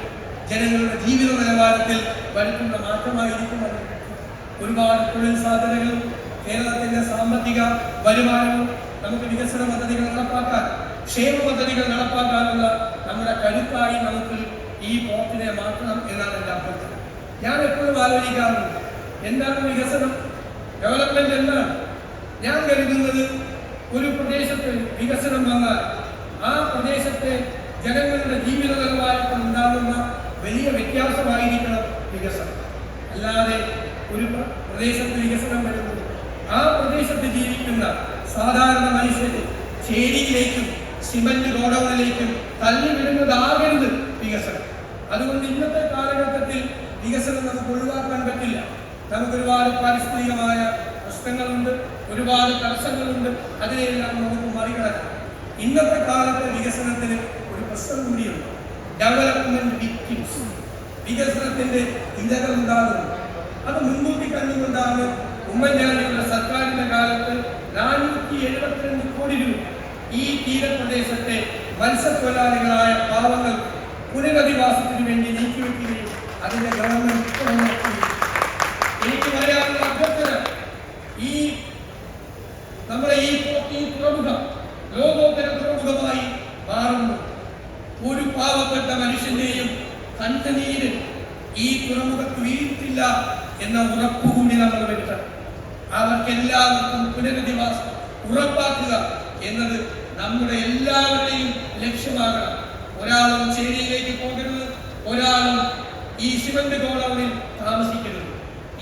ജനങ്ങളുടെ ജീവിത നിലവാരത്തിൽ വരുത്തുന്ന മാറ്റമായിരിക്കും അത്. ഒരുപാട് തൊഴിൽ സാധ്യതകളും കേരളത്തിന്റെ സാമ്പത്തിക വരുമാനവും നമുക്ക് വികസന പദ്ധതികൾ നടപ്പാക്കാൻ, ക്ഷേമ പദ്ധതികൾ നടപ്പാക്കാനുള്ള നമ്മുടെ കരുത്തായി നമുക്ക് ഈ പോർട്ടിനെ മാറ്റണം എന്നാണ് എൻ്റെ അഭ്യർത്ഥന. ഞാൻ എപ്പോഴും ആലോചിക്കാറുണ്ട്, എന്താണ് വികസനം, ഡെവലപ്മെന്റ് എന്നാണ്? ഞാൻ കരുതുന്നത് ഒരു പ്രദേശത്ത് വികസനം വന്നാൽ ആ പ്രദേശത്തെ ജനങ്ങളുടെ ജീവിത നിലവാരത്തിൽ ഉണ്ടാകുന്ന വലിയ വ്യത്യാസമായിരിക്കണം വികസനം. അല്ലാതെ ഒരു പ്രദേശത്ത് വികസനം വരുന്നത് ആ പ്രദേശത്ത് ജീവിക്കുന്ന സാധാരണ മനുഷ്യരെ ചേരിയിലേക്കും സിമന്റ് ഗോഡൌണിലേക്കും തള്ളിവിടുന്നതാകരുത് വികസനം. അതുകൊണ്ട് ഇന്നത്തെ കാലഘട്ടത്തിൽ വികസനം നമുക്ക് ഒഴിവാക്കാൻ പറ്റില്ല. നമുക്കൊരുപാട് പാരിസ്ഥിതികമായ പ്രശ്നങ്ങളുണ്ട്, ഒരുപാട് തടസ്സങ്ങളുണ്ട്, അതിനെല്ലാം നമുക്ക് മറികടക്കാം. ഇന്നത്തെ കാലത്തെ വികസനത്തിന് ഒരു പ്രശ്നം കൂടിയുണ്ട്, ഡെവലപ്മെന്റ് വിക്ടിംസ്. വികസനത്തിന്റെ ഇലകൾ ഉണ്ടാകുന്നു. അത് മുൻകൂട്ടി കണ്ടുകൊണ്ടാണ് ഉമ്മൻചാണ്ടിയുടെ സർക്കാരിന്റെ കാലത്ത് 472 കോടി രൂപ ഈ തീരപ്രദേശത്തെ മത്സ്യത്തൊഴിലാളികളായ പാവങ്ങൾ പുനരധിവാസത്തിന് വേണ്ടി നീക്കിവെക്കുകയും അതിന്റെ ഗവൺമെന്റ് എനിക്ക് പറയാനുള്ള അഭ്യർത്ഥന, ഈ നമ്മുടെ ഈ തുറമുഖം ലോകോത്തര തുറമുഖമായി മാറുന്നു. ഒരു പാവപ്പെട്ട മനുഷ്യന്റെയും കണ്ണുനീര് ഈ തുറമുഖത്ത് വീഴ്ത്തില്ല എന്ന ഉറപ്പുകൂടി നമ്മൾ വരുത്തണം. അവർക്കെല്ലാവർക്കും പുനരധിവാസം ഉറപ്പാക്കുക എന്നത് നമ്മുടെ എല്ലാവരുടെയും ലക്ഷ്യമാകണം. ഒരാളും ചേരിയിലേക്ക് പോകരുത്, ഒരാളും ഈ സിമന്റ് ഗോഡൌണിൽ താമസിക്കരുത്.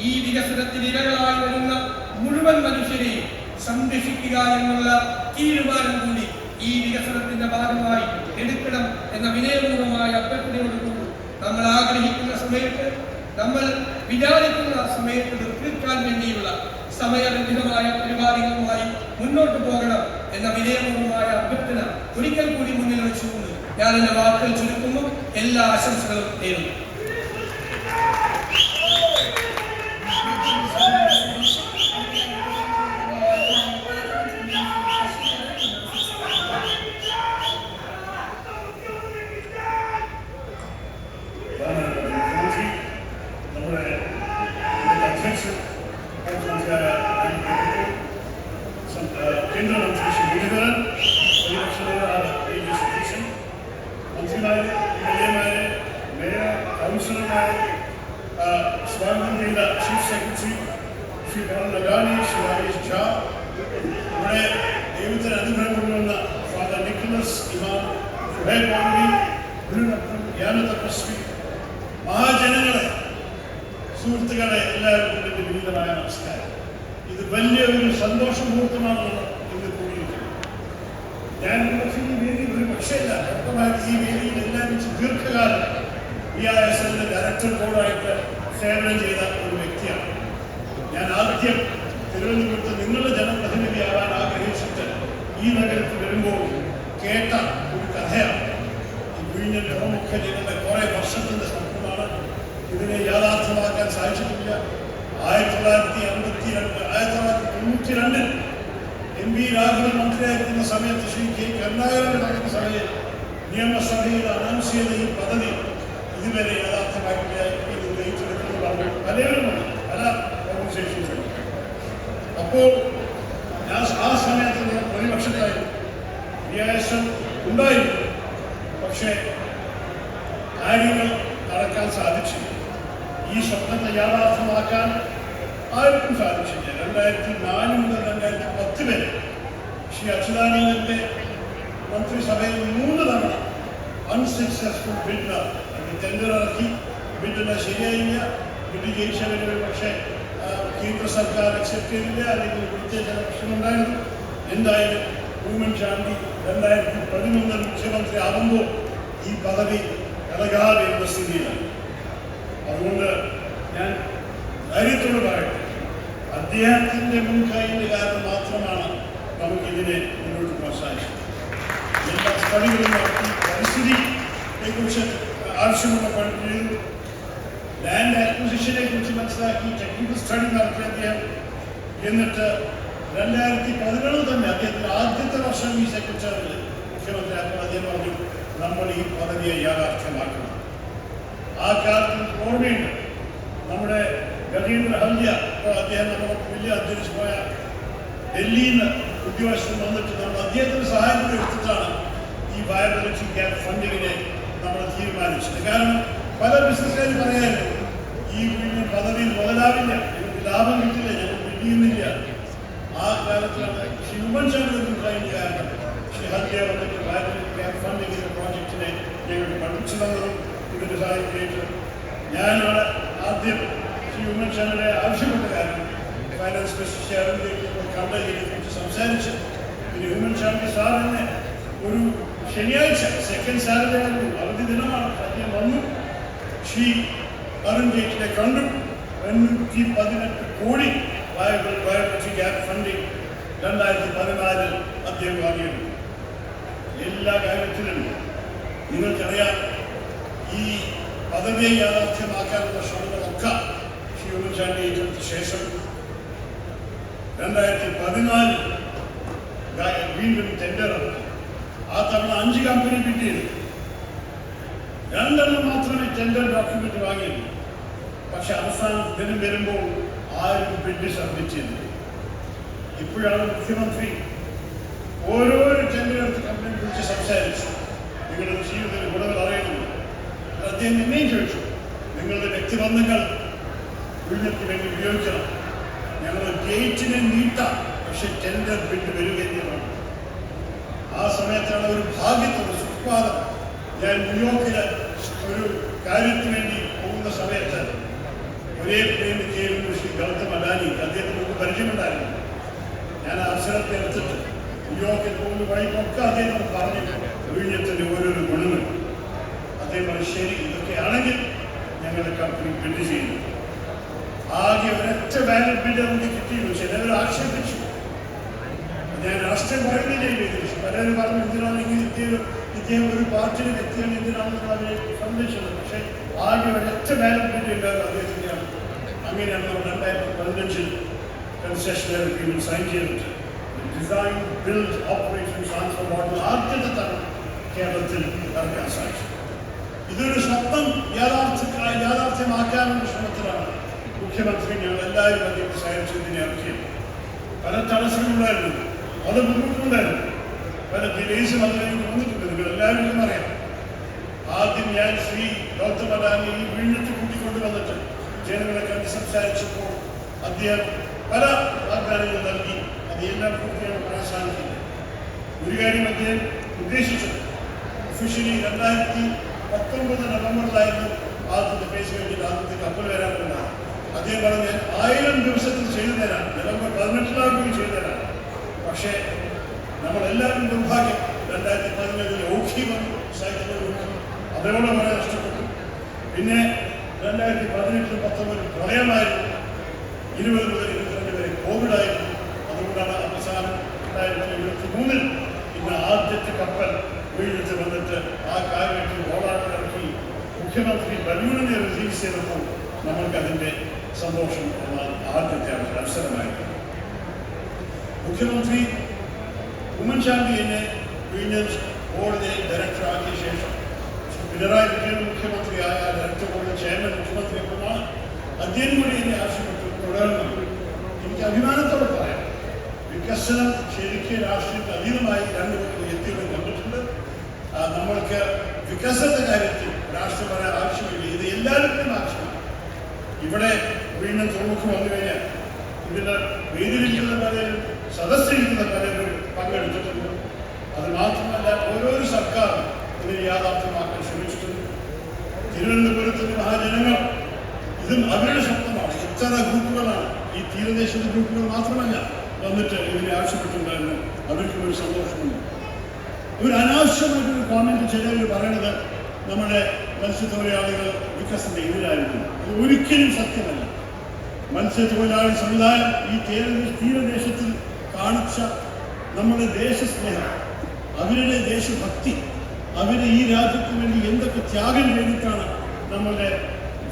ഈ വികസനത്തിന് ഇരകളായി വരുന്ന മുഴുവൻ മനുഷ്യരെയും സംരക്ഷിക്കുക എന്നുള്ള തീരുമാനം കൂടി ഈ വികസനത്തിന്റെ ഭാഗമായി എടുക്കണം എന്ന വിനയപൂർവമായ അഭ്യർത്ഥനയോടുകൂടി നമ്മൾ ആഗ്രഹിക്കുന്ന സമയത്ത്, നമ്മൾ വിചാരിക്കുന്ന സമയത്ത് തീർക്കാൻ വേണ്ടിയുള്ള സമയബന്ധിതമായ പരിപാടികളുമായി മുന്നോട്ട് പോകണം എന്ന വിനയപൂർവമായ അഭ്യർത്ഥന ഒരിക്കൽ കൂടി മുന്നിൽ വെച്ചുകൊണ്ട് ഞാൻ എന്റെ വാക്കുകൾ ചുരുക്കുന്നു. എല്ലാ ആശംസകളും നേരുന്നു. സ്വാഗതം ചെയ്ത ചീഫ് സെക്രട്ടറി ശ്രീ നഗാനി, ശ്രീ രാജേഷ് ഝാ, ഇവിടെ ദൈവത്തിന് അനുഗ്രഹം കൊണ്ടുവന്ന ഫാദർ നിക്കോളസ് ഇമാം, ഷുഹൈബ് മൗലവി, ഗുരുനപ്പൻ, യാനതപസ്വി, മഹാജനങ്ങളെ, സുഹൃത്തുക്കളെ, എല്ലാവർക്കും എൻ്റെ വിനീതമായ നമസ്കാരം. ഇത് വലിയൊരു സന്തോഷ മുഹൂർത്തമാണെന്ന് ഇന്ന് കൂടിയിരിക്കുന്നത്. ഞാൻ ഈ വേദി ഒരു പക്ഷേയല്ല, വ്യക്തമായിട്ട് ഈ വേദിയിൽ എല്ലാം വെച്ച് ദീർഘകാലം BISL ഡയറക്ടർ ബോർഡായിട്ട് സേവനം ചെയ്ത ഒരു വ്യക്തിയാണ് ഞാൻ. ആദ്യം തിരുവനന്തപുരത്ത് നിങ്ങളുടെ ജനപ്രതിനിധിയാവാൻ ആഗ്രഹിച്ചിട്ട് ഈ നഗരത്തിൽ വരുമ്പോൾ കേട്ട ഒരു കഥയാണ്. ഈ വിഴിഞ്ഞം തുറമുഖ ജനങ്ങളുടെ കുറെ വർഷത്തിന്റെ സ്വപ്നമാണ്. ഇതിനെ യാഥാർത്ഥ്യമാക്കാൻ സാധിച്ചിട്ടില്ല. 1992 MP രാഘവൻ മന്ത്രിയായിരിക്കുന്ന സമയത്ത് ശ്രീ K. കരുണാകരൻ നടന്ന സമയത്ത് നിയമസഭയിൽ അനൗൺസ് ചെയ്ത ഈ പദ്ധതി ഇതുവരെ യാഥാർത്ഥ്യമാക്കിയ ഏറ്റെടുക്കുന്നത് പറഞ്ഞു പലരുമാണ്, പല ഓർഗനൈസേഷൻസും. അപ്പോൾ ഞാൻ ആ സമയത്ത് ഞാൻ പ്രതിപക്ഷത്തായിരുന്നു. BISL ഉണ്ടായിരുന്നു, പക്ഷേ കാര്യങ്ങൾ നടക്കാൻ സാധിച്ചില്ല. ഈ സ്വപ്നത്തെ യാഥാർത്ഥ്യമാക്കാൻ ആർക്കും സാധിച്ചില്ല. 2004 മുതൽ 2010 വരെ ശ്രീ അച്യുതാനന്ദന്റെ മന്ത്രിസഭയിൽ 3 തവണ അൺസക്സസ്ഫുൾ ബിഡ് ടെൻഡർ ഇറക്കി. ബിഡിന് ശരിയായില്ല. ബിഡ് ജയിച്ചവര് പക്ഷേ കേന്ദ്ര സർക്കാർ അക്സെപ്റ്റ് ചെയ്തില്ല, അല്ലെങ്കിൽ ഇവിടുത്തെ ചില പ്രശ്നമുണ്ടായിരുന്നു. എന്തായാലും ഉമ്മൻചാണ്ടി 2011 മുഖ്യമന്ത്രി ആകുമ്പോൾ ഈ പദവി ഇളകാതെ എന്ന സ്ഥിതിയിലാണ്. അതുകൊണ്ട് ഞാൻ ധൈര്യത്തോട് പറയട്ടെ, അദ്ദേഹത്തിന്റെ മുൻകൈയുടെ കാരണം മാത്രമാണ് നമുക്കിതിനെ മുന്നോട്ട് പ്രോത്സാഹിച്ചത്. എല്ലാ സ്റ്റഡികളും നടത്തി പരിസ്ഥിതിയെ കുറിച്ച് ആവശ്യമുള്ള പഠനം ചെയ്തു. ലാൻഡ് അക്വിസിഷനെ കുറിച്ച് മനസ്സിലാക്കി ടെക്നിക്കൽ സ്റ്റഡി നടത്തിയ അദ്ദേഹം. എന്നിട്ട് 2011 തന്നെ അദ്ദേഹത്തിന്റെ ആദ്യത്തെ വർഷം ഈ സെക്രട്ടറിയിൽ മുഖ്യമന്ത്രിയാക്കുമ്പോൾ അദ്ദേഹം പറഞ്ഞു, നമ്മൾ ഈ പദ്ധതിയെ യാഥാർത്ഥ്യമാക്കണം. ആ കാലത്ത് ഓർമ്മയുണ്ട്, നമ്മുടെ ഗജേന്ദ്ര ഹൽദിയ അദ്ദേഹം നമ്മുടെ വലിയ അധ്യക്ഷൻ പോയ ഡൽഹിയിൽ നിന്ന് ഉദ്യോഗസ്ഥൻ വന്നിട്ട് നമ്മൾ അദ്ദേഹത്തിന് സഹായം കൂടി എടുത്തിട്ടാണ് ഈ വയബിലിറ്റി ഗ്യാപ്പ് ഫണ്ടിങ്ങിനെ നമ്മൾ തീരുമാനിച്ചത്. കാരണം പല ബിസിനസ്സുകാരും പറയാനും ഈ പദവിയിൽ മുതലാവില്ല, ഞങ്ങൾക്ക് ലാഭം കിട്ടില്ല, ഞങ്ങൾ പിടിയുന്നില്ല. ആ കാലത്താണ് ശ്രീ ഉമ്മൻചാണ്ടി കാരണം ശ്രീ ഹൽദിയ വന്നിട്ട് വയബിലിറ്റി ഗ്യാപ്പ് ഫണ്ടിങ്ങിന്റെ പ്രോജക്റ്റിനെ ഞങ്ങൾക്ക് പഠിച്ചു തന്നതും ഇതിന്റെ സഹായിക്കേറ്റ് ഞാനാണ് ആദ്യം ശ്രീ ഉമ്മൻചാണ്ടിയുടെ ആവശ്യപ്പെട്ട കാര്യം ഫൈനാൻസ് മിനിസ്റ്റർ അരുണിലേക്ക് കണ്ടതിനെ കുറിച്ച് സംസാരിച്ച് പിന്നെ ഉമ്മൻചാണ്ടി സാർ തന്നെ ഒരു ശനിയാഴ്ച സെക്കൻഡ് സാറ്റർഡേ ആയിരുന്നു, അവധി ദിനമാണ്, അദ്ദേഹം വന്നു. ശ്രീ അരുൺ ജെയ്റ്റ്ലിയെ കണ്ടു. 518 കോടി വയബിലിറ്റി ഗ്യാപ്പ് ഫണ്ടിങ് 2014 അദ്ദേഹം വാങ്ങിയിരുന്നു. എല്ലാ കാര്യത്തിലും നിങ്ങൾക്കറിയാം ഈ പദവിയെ യാഥാർത്ഥ്യമാക്കാനുള്ള ശ്രമങ്ങളൊക്കെ ശ്രീ ഉമ്മൻചാണ്ടി ഏറ്റെടുത്ത ശേഷം 2014 വീണ്ടും ടെൻഡർ ആ തവണ 5 കമ്പനി കിട്ടിയത് 2 മാത്രമേ ടെൻഡർ ഡോക്യുമെന്റ് വാങ്ങിയുള്ളൂ. പക്ഷെ അവസാന ദിനം വരുമ്പോൾ ആരും ബിഡ് സബ്മിറ്റ് ചെയ്തു. ഇപ്പോഴാണ് മുഖ്യമന്ത്രി ഓരോരോ ടെൻഡർ എടുത്ത് കമ്പനി കുറിച്ച് സംസാരിച്ചു. നിങ്ങളുടെ ജീവിതത്തിൽ ഗുണങ്ങൾ അറിയുന്നു. അദ്ദേഹം എന്നെയും ചോദിച്ചു, നിങ്ങളുടെ വ്യക്തിബന്ധങ്ങൾ വിഴിഞ്ഞത്തിന് വേണ്ടി ഉപയോഗിക്കണം, ഞങ്ങൾ ഗേറ്റിനെ നീട്ടാം, പക്ഷെ ടെൻഡർ ബിഡ് വരികയാണ്. ആ സമയത്താണ് ഒരു ഭാഗ്യത്തോട് സുഖപാതം ഞാൻ ന്യൂയോർക്കില് ഒരു കാര്യത്തിന് വേണ്ടി പോകുന്ന സമയത്ത് ഒരേ പ്രേമിക്കുകയും ശ്രീ ഗൗതം അദാനി അദ്ദേഹത്തിന് നമുക്ക് പരിചയമുണ്ടായിരുന്നു. ഞാൻ അവസരത്തെ എടുത്തിട്ട് ന്യൂയോർക്കിൽ പോകുന്ന വഴിക്കൊക്കെ അദ്ദേഹം പറഞ്ഞു വിഴിഞ്ഞത്തിന്റെ ഓരോരോ ഗുണങ്ങൾ. അദ്ദേഹം പറഞ്ഞു ശരി, ഇതൊക്കെയാണെങ്കിൽ ഞങ്ങളുടെ കമ്പനി ബിഡ് ചെയ്യുന്നു. ആകെ ഒരൊറ്റ വാലിഡ് ബിഡ് നമുക്ക് കിട്ടിയിരുന്നു. ചിലവർ ആക്ഷേപിച്ചു. ഞാൻ രാഷ്ട്രീയം പറയുന്നില്ല. പലരും പറഞ്ഞു എന്തിനാണ് ഇദ്ദേഹം ഒരു പാർട്ടിയുടെ വ്യക്തിയാണ്, എന്തിനാണെന്ന് അവരെ സന്ദേശിച്ചത്. പക്ഷേ ആകെ ഒരൊറ്റ വാലിഡ് ബിഡ് ഉണ്ടാകും അദ്ദേഹത്തിൻ്റെയാണ്. അങ്ങനെയാണ് നമ്മൾ 2015 കൺസെഷണൽ അഗ്രിമെന്റ് സൈൻ ചെയ്തിട്ട് design build operation transfer model ആദ്യത്തെ തവണ കേരളത്തിൽ ഇറക്കാൻ സാധിച്ചു. ഇതൊരു സ്വപ്നം യാഥാർത്ഥ്യമാക്കാനുള്ള ശ്രമത്തിലാണ് മുഖ്യമന്ത്രി ഞങ്ങൾ എല്ലാവരും അദ്ദേഹത്തെ സഹായിച്ചതിനെ ഇറക്കിയത്. പല തടസ്സങ്ങളുണ്ടായിരുന്നു, അത് ബുദ്ധിമുട്ടുണ്ടായിരുന്നു, പല ഡിലേസും അതിലേക്ക് വന്നിട്ടുണ്ട്. നിങ്ങൾ എല്ലാവരും അറിയാം. ആദ്യം ഞാൻ ശ്രീ ഗൗതം അദാനി ഈ വീഴ്ച കൂട്ടിക്കൊണ്ടു വന്നിട്ട് ജനങ്ങളെ കണ്ട് സംസാരിച്ചപ്പോൾ അദ്ദേഹം പല വാഗ്ദാനങ്ങൾ നൽകി. അത് എല്ലാം പൂർത്തിയാണ് പറയാൻ സാധിക്കില്ല. ഒരു കാര്യം അദ്ദേഹം ഉദ്ദേശിച്ചത് ഒഫീഷ്യലി 2019 നവംബറിലായിരുന്നു ആദ്യത്തെ ഫേസ് കഴിഞ്ഞിട്ട് ആദ്യത്തെ കപ്പൽ വരാനുണ്ടാകും. അദ്ദേഹം പറഞ്ഞ് 1000 ദിവസത്തിൽ ചെയ്തു തരാം, നവംബർ 18 ചെയ്തു തരാം. പക്ഷേ നമ്മളെല്ലാവരും ദുർഭാഗ്യം 2017 ഓഖി വന്നു, അതോടെ വളരെ നഷ്ടപ്പെട്ടു. പിന്നെ 2018-19 പ്രളയമായിരുന്നു, 20 മുതൽ 22 വരെ കോവിഡായിരുന്നു. അതുകൊണ്ടാണ് അവസാനം 2023 ഇന്ന് ആദ്യത്തെ കപ്പൽ വീഴ്ച വന്നിട്ട് ആ കാലഘട്ടത്തിൽ ഓടാൻ ഇറക്കി മുഖ്യമന്ത്രി ബലൂണിനെ റിലീസ് ചെയ്തപ്പോൾ നമ്മൾക്കതിൻ്റെ സന്തോഷം ആദ്യത്തെ അവസരമായിരുന്നു. മുഖ്യമന്ത്രി ഉമ്മൻചാണ്ടി എന്നെ വിഴിഞ്ഞ ബോർഡിനെ ഡയറക്ടറാക്കിയ ശേഷം പിണറായി വിജയൻ മുഖ്യമന്ത്രിയായ ഡയറക്ടർ ബോർഡ് ചെയർമാൻ മുഖ്യമന്ത്രി ഒന്നാണ്. അദ്ദേഹം കൂടി എന്നെ ആവശ്യപ്പെട്ടു തുടരണം. എനിക്ക് അഭിമാനത്തോടെ പറയാം, വികസനം ശരിക്കും രാഷ്ട്രീയത്തിൽ അതീതമായി 2 പേർക്ക് എത്തിയവർ കണ്ടിട്ടുണ്ട്. നമ്മൾക്ക് വികസനത്തെ കാര്യത്തിൽ രാഷ്ട്രീയം പറയാൻ ആവശ്യമില്ല, ഇത് എല്ലാവരുടെയും ആവശ്യമാണ്. ഇവിടെ വീണ്ടും തുറമുഖം വന്നു കഴിഞ്ഞാൽ ഇതിന് വേദിയിലിരിക്കുന്ന പലരും സദസ്സിലിരിക്കുന്ന പലരും പങ്കെടുത്തിട്ടുണ്ട്. അത് മാത്രമല്ല ഓരോരോ സർക്കാരും ഇതിനെ യാഥാർത്ഥ്യമാക്കാൻ ശ്രമിച്ചിട്ടുണ്ട്. തിരുവനന്തപുരത്തിന്റെ മഹാജനങ്ങൾ ഇതും അവരുടെ ശബ്ദമാണ്. എത്ര ഗ്രൂപ്പുകളാണ്, ഈ തീരദേശത്തെ ഗ്രൂപ്പുകൾ മാത്രമല്ല വന്നിട്ട് ഇതിനെ ആവശ്യപ്പെട്ടിട്ടുണ്ടായിരുന്നു. അവർക്കും ഒരു സന്തോഷമുണ്ട്. ഒരു അനാവശ്യമായിട്ടൊരു കോമന്റ് ചിലവർ പറയുന്നത് നമ്മുടെ മത്സ്യത്തൊഴിലാളികൾ വികസനത്തിന് എതിരായിരുന്നു. അത് ഒരിക്കലും സത്യമല്ല. മത്സ്യത്തൊഴിലാളി സമുദായം ഈ തീരദേശത്തിൽ കാണിച്ച നമ്മുടെ ദേശസ്നേഹം, അവരുടെ ദേശഭക്തി, അവരുടെ ഈ രാജ്യത്തിന് വേണ്ടി എന്തൊക്കെ ത്യാഗം ചെയ്തിട്ടാണ് നമ്മളുടെ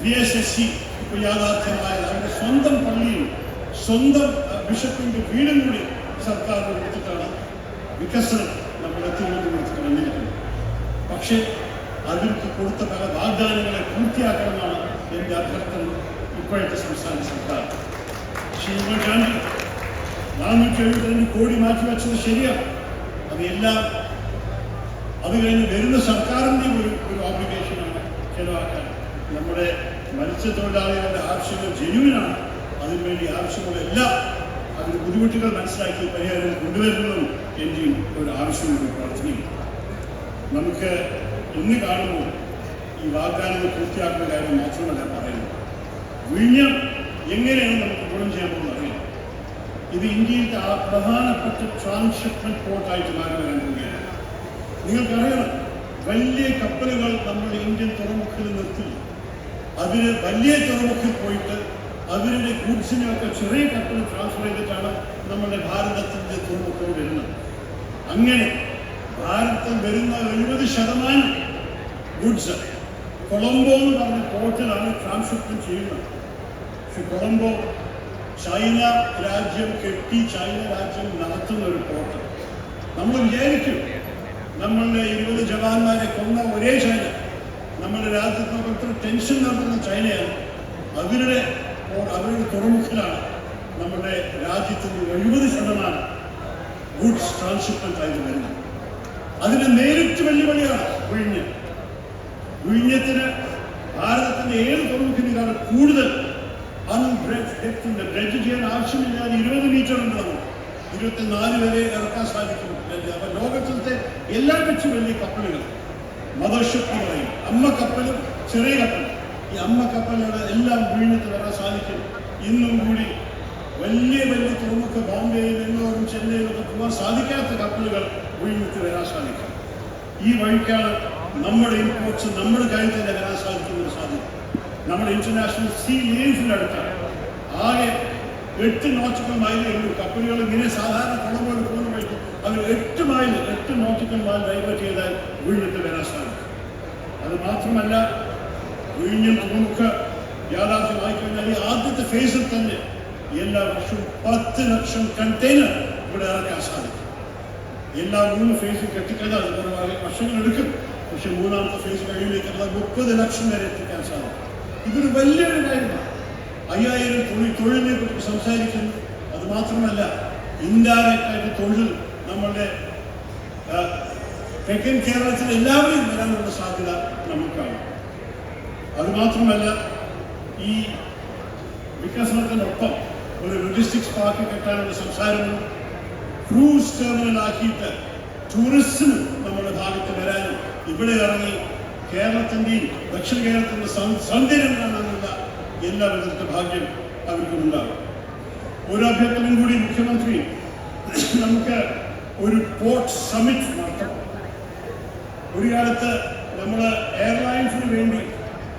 VSSC ഇപ്പോൾ യാഥാർത്ഥ്യമായത്. അവരുടെ സ്വന്തം പള്ളിയും സ്വന്തം ബിഷപ്പിന്റെ വീടും കൂടി സർക്കാർ കൊടുത്തിട്ടാണ് വികസനം നമ്മുടെ തിരുവനന്തപുരത്ത് വന്നിരിക്കുന്നത്. പക്ഷേ അവർക്ക് കൊടുത്ത പല വാഗ്ദാനങ്ങളെ പൂർത്തിയാക്കണമെന്നാണ് എൻ്റെ അഭ്യർത്ഥന. ഇപ്പോഴത്തെ സംസ്ഥാന സർക്കാർ. ശ്രീ ഉമ്മൻചാണ്ടി 472 കോടി മാറ്റിവെച്ചത് ശരിയാണ്. അതെല്ലാം അത് കഴിഞ്ഞ് വരുന്ന സർക്കാരിൻ്റെ ഒരു ഓബ്ലിഗേഷനാണ് ചെലവാക്കാൻ. നമ്മുടെ മത്സ്യത്തൊഴിലാളികളുടെ ആവശ്യങ്ങൾ ജെന്യുവിനാണ്. അതിനുവേണ്ടി ആവശ്യങ്ങളെല്ലാം അതിന് ബുദ്ധിമുട്ടുകൾ മനസ്സിലാക്കി പരിഹാരം കൊണ്ടുവരുന്നതും എൻ്റെയും ഒരു ആവശ്യമുള്ള പ്രാർത്ഥനയും. നമുക്ക് ഇന്ന് കാണുമ്പോൾ ഈ വാഗ്ദാനങ്ങൾ പൂർത്തിയാക്കുന്ന കാര്യം മാത്രമല്ല പറയുന്നത്. വിഴിഞ്ഞം എങ്ങനെയാണ് നമുക്ക് ഗുണം ചെയ്യാൻ പോകുന്നത് അറിയാം. ഇത് ഇന്ത്യയിലത്തെ ആ പ്രധാനപ്പെട്ട ട്രാൻസ്ഷിപ്മെന്റ് പോർട്ടായിട്ട് മാറി വരാൻ പോവുകയാണ്. നിങ്ങൾക്കറിയണം, വലിയ കപ്പലുകൾ നമ്മുടെ ഇന്ത്യൻ തുറമുഖത്തിൽ നിർത്തി അതിന് വലിയ തുറമുഖത്തിൽ പോയിട്ട് അവരുടെ ഗൂഡ്സിനെയൊക്കെ ചെറിയ കപ്പൽ ട്രാൻസ്ഫർ ചെയ്തിട്ടാണ് നമ്മുടെ ഭാരതത്തിൻ്റെ തുറമുഖം വരുന്നത്. അങ്ങനെ ഭാരതത്തിൽ വരുന്ന 70% ഗുഡ്സ് കൊളംബോ എന്ന് പറഞ്ഞ പോർട്ടിലാണ് ട്രാൻസ്ഷിപ്മെന്റ് ചെയ്യുന്നത്. പക്ഷെ കൊളംബോ ചൈന രാജ്യം കെട്ടി ചൈന രാജ്യം നടത്തുന്ന ഒരു പോർട്ട്. നമ്മൾ വിചാരിക്കും നമ്മളുടെ 20 ജവാന്മാരെ കൊന്ന ഒരേ ചൈന, നമ്മുടെ രാജ്യത്ത് ടെൻഷൻ നടത്തുന്ന ചൈനയാണ്. അവരുടെ തുറമുഖത്തിലാണ് നമ്മുടെ രാജ്യത്തിൻ്റെ 70% ഗുഡ്സ് ട്രാൻസ്ഷിപ്മെന്റ് ആയിട്ട് വരുന്നത്. അതിന് നേരിട്ട് വെല്ലുവിളിയാണ് വിഴിഞ്ഞം. വിഴിഞ്ഞത്തിന് ഭാരതത്തിന്റെ 7 തുറമുഖത്തിനേക്കാൾ കൂടുതൽ ബ്രെഡ് ചെയ്യാൻ ആവശ്യമില്ലാതെ 20 മീറ്റർ ഉണ്ട്. നമ്മൾ 24 വരെ ഇറക്കാൻ സാധിക്കും. അപ്പൊ ലോകത്തിലത്തെ എല്ലാ വെച്ച് വലിയ കപ്പലുകൾ മദർഷിപ്പ് എന്ന് പറയും. അമ്മ കപ്പലും ചെറിയ കപ്പലും, ഈ അമ്മ കപ്പലുകൾ എല്ലാം വിഴിഞ്ഞത്ത് വരാൻ സാധിക്കും. ഇന്നും കൂടി വലിയ വലിയ തുറമുഖ ബോംബെയിൽ എന്നോരും ചെന്നൈയിലൊക്കെ പോകാൻ സാധിക്കാത്ത കപ്പലുകൾ വിഴിഞ്ഞത്ത് വരാൻ സാധിക്കും. ഈ വഴിക്കാണ് നമ്മുടെ ഇമ്പോർട്ട്സ് നമ്മുടെ കയ്യിൽ തന്നെ വരാൻ സാധിക്കുന്ന സാധ്യത. നമ്മുടെ ഇന്റർനാഷണൽ സീ ലെയിൻസിനടുത്താണ്. ആകെ 8 നോട്ടിക്കൽ മൈലേ ഉള്ളൂ. കപ്പലുകൾ ഇങ്ങനെ സാധാരണ കുളമ്പോൾ പോകുന്ന വഴിക്ക് അവർ 8 നോട്ടിക്കൽ മൈൽ ഡൈവേർട്ട് ചെയ്താൽ വിഴിഞ്ഞത്ത് വരാൻ സാധിക്കും. അത് മാത്രമല്ല, വിഴിഞ്ഞം തുറമുഖ യാഥാർത്ഥ്യമായി കഴിഞ്ഞാൽ ഈ ആദ്യത്തെ ഫേസിൽ തന്നെ എല്ലാ വർഷവും 10 ലക്ഷം കണ്ടെയ്നർ ഇവിടെ ഇറക്കാൻ സാധിക്കും. എല്ലാ 3 ഫേസും കെട്ടിക്കഴിഞ്ഞാൽ അത് കുറവായി വർഷങ്ങളെടുക്കും. പക്ഷെ 3ാമത്തെ ഫേസ് കഴിയുമ്പോഴേക്കുള്ള 30 ലക്ഷം വരെ എത്തിക്കാൻ സാധിക്കും. ഇതൊരു വലിയൊരു കാര്യമാണ്. 5000 തൊഴിലിനെ കുറിച്ച് സംസാരിക്കുന്നു. അത് മാത്രമല്ല, ഇൻഡയറക്റ്റായിട്ട് തൊഴിൽ നമ്മളുടെ തെക്കൻ കേരളത്തിൽ എല്ലാവരെയും വരാനുള്ള സാധ്യത നമുക്കാണ്. അതുമാത്രമല്ല, ഈ വികസനത്തിനൊപ്പം ഒരു ലോജിസ്റ്റിക്സ് പാർക്ക് കെട്ടാനുള്ള സംസാരവും ക്രൂസ് ടെർമിനലാക്കിയിട്ട് ടൂറിസ്റ്റിനും നമ്മുടെ ഭാഗത്ത് വരാനും ഇവിടെ ഇറങ്ങി കേരളത്തിൻ്റെയും ദക്ഷിണ കേരളത്തിൻ്റെ സൗന്ദര്യം കാണാനുള്ള എല്ലാ വിധത്തിൻ്റെ ഭാഗ്യം അവർക്കുണ്ടാകും. ഒരു അഭ്യർത്ഥന കൂടി മുഖ്യമന്ത്രി, നമുക്ക് ഒരു പോർട്ട് സമ്മിറ്റ് നടത്തണം. ഒരു കാലത്ത് നമ്മൾ എയർലൈൻസിന് വേണ്ടി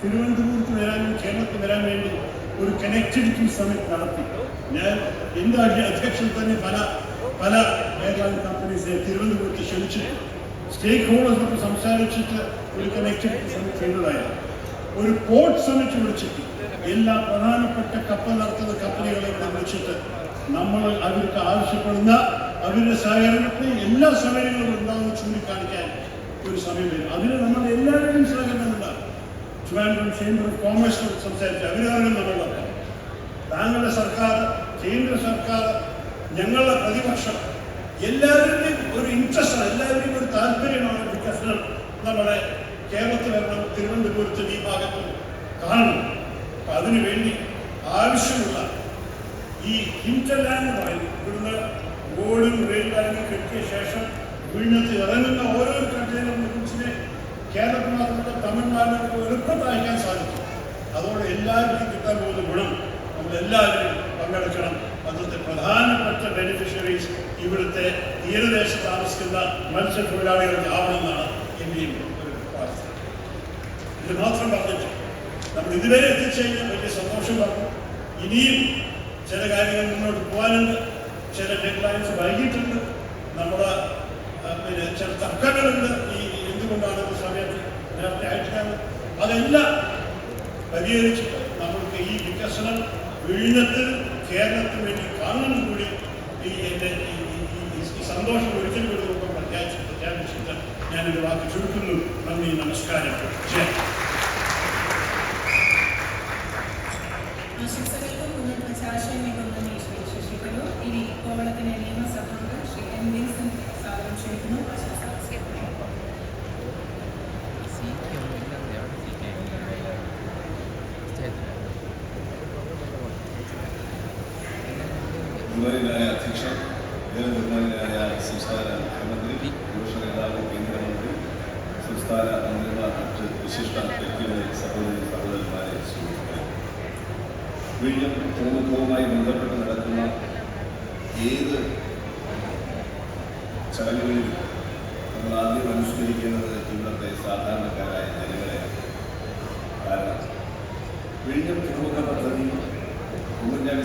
തിരുവനന്തപുരത്ത് വരാനും കേരളത്തിൽ വരാൻ വേണ്ടി ഒരു കണക്ടിവിറ്റി സമ്മിറ്റ് നടത്തി. ഞാൻ എൻ്റെ അധ്യക്ഷത്തിൽ തന്നെ പല എയർലൈൻ കമ്പനീസിനെ തിരുവനന്തപുരത്ത് ക്ഷണിച്ചിട്ട് സ്റ്റേക്ക് ഹോൾഡേഴ്സൊക്കെ സംസാരിച്ചിട്ട് ഒരു കണക്ടിവിറ്റി സമ്മിറ്റ് ചെയ്തതായിരുന്നു. ഒരു പോർട്ട് സമ്മിറ്റ് വിളിച്ചിട്ട് എല്ലാ പ്രധാനപ്പെട്ട കപ്പൽ നടത്തുന്ന കമ്പനികളെ ഇവിടെ വിളിച്ചിട്ട് നമ്മൾ അവർക്ക് ആവശ്യപ്പെടുന്ന അവരുടെ സഹകരണത്തിന് എല്ലാ സൗകര്യങ്ങളും ഉണ്ടാകുന്ന ചൂണ്ടിക്കാണിക്കാൻ ഒരു സമയം വരും. അതിന് നമ്മൾ എല്ലാവരുടെയും സഹകരണം ഉണ്ടാകും. ട്രിവാൻഡ്രം ചേംബർ ഓഫ് കോമേഴ്സ് സംസാരിച്ച് അവരാണ് നമ്മളൊക്കെ. താങ്കളുടെ സർക്കാർ, കേന്ദ്ര സർക്കാർ, ഞങ്ങളുടെ പ്രതിപക്ഷം എല്ലാവരുടെയും ഒരു ഇൻട്രസ്റ്റാണ്, എല്ലാവരുടെയും ഒരു താല്പര്യമാണ് വികസനം നമ്മുടെ കേരളത്തിൽ വരണം, തിരുവനന്തപുരത്ത് ഈ ഭാഗത്ത് കാണണം. അപ്പം അതിനുവേണ്ടി ആവശ്യമുള്ള ഈ ഹിൻറ്റർലാൻഡ് പറയുന്നത് ഇവിടുന്ന് റോഡും റെയിൽ ലൈനും കെട്ടിയ ശേഷം വിഴിഞ്ഞത്ത് ഇറങ്ങുന്ന ഓരോ കണ്ടെയ്നറിനെ കുറിച്ചിനെ കേരളത്തിൽ മാത്രമല്ല തമിഴ്നാടിനൊക്കെ എളുപ്പത്തിൽ അയക്കാൻ സാധിക്കും. അതോടെ എല്ലാവർക്കും കിട്ടാൻ പോകുന്ന ഗുണം നമ്മളെല്ലാവരും പങ്കെടുക്കണം. അതിലത്തെ പ്രധാനപ്പെട്ട ബെനിഫിഷ്യറീസ് ഇവിടുത്തെ തീരദേശത്ത് താമസിക്കുന്ന മത്സ്യത്തൊഴിലാളികൾക്ക് ആവണമെന്നാണ് എൻ്റെയും ഒരു പ്രാർത്ഥന. ഇത് മാത്രം പറഞ്ഞിട്ട് നമ്മൾ ഇതുവരെ എത്തിച്ചതിന് വലിയ സന്തോഷം പറഞ്ഞു. ഇനിയും ചില കാര്യങ്ങൾ മുന്നോട്ട് പോകാനുണ്ട്. ചില ഡെഡ്ലൈൻസ് വൈകിട്ടുണ്ട്. നമ്മുടെ ചില തർക്കങ്ങളുണ്ട്. ഈ എന്തുകൊണ്ടാണ് ഈ സമയത്ത് നേരത്തെ അയച്ചാൽ അതെല്ലാം പരിഹരിച്ചിട്ട് നമ്മൾക്ക് ഈ വികസനം വിഴിഞ്ഞത്തിൽ കേരളത്തിന് വേണ്ടി കാണുന്നത് കൂടി ഈ സന്തോഷം ഒരിക്കലും ഒരു രൂപം പ്രഖ്യാപിച്ചിട്ട് ഞാനൊരു വാക്ക് ചുരുക്കുന്നു. നന്ദി, നമസ്കാരം. ബഹുമാനായ അധ്യക്ഷൻ, ബഹുമാനായ സംസ്ഥാന മുഖ്യമന്ത്രി, പ്രതിപക്ഷ നേതാവ്, കേന്ദ്രമന്ത്രി, സംസ്ഥാന മന്ത്രിമാർ, മറ്റ് വിശിഷ്ട വ്യക്തികളെ, സഹോദരന്മാരെ, സുഹൃത്തുക്കളെ, വിഴിഞ്ഞം തുറമുഖവുമായി ബന്ധപ്പെട്ട് നടക്കുന്ന ഏത് ചടങ്ങുകളിലും നമ്മൾ ആദ്യം അനുസ്മരിക്കുന്നത് ഇവിടുത്തെ സാധാരണക്കാരായ ജനങ്ങളെയാണ്. കാരണം വിഴിഞ്ഞം തുറമുഖ പദ്ധതി ഉമ്മൻചാണ്ടി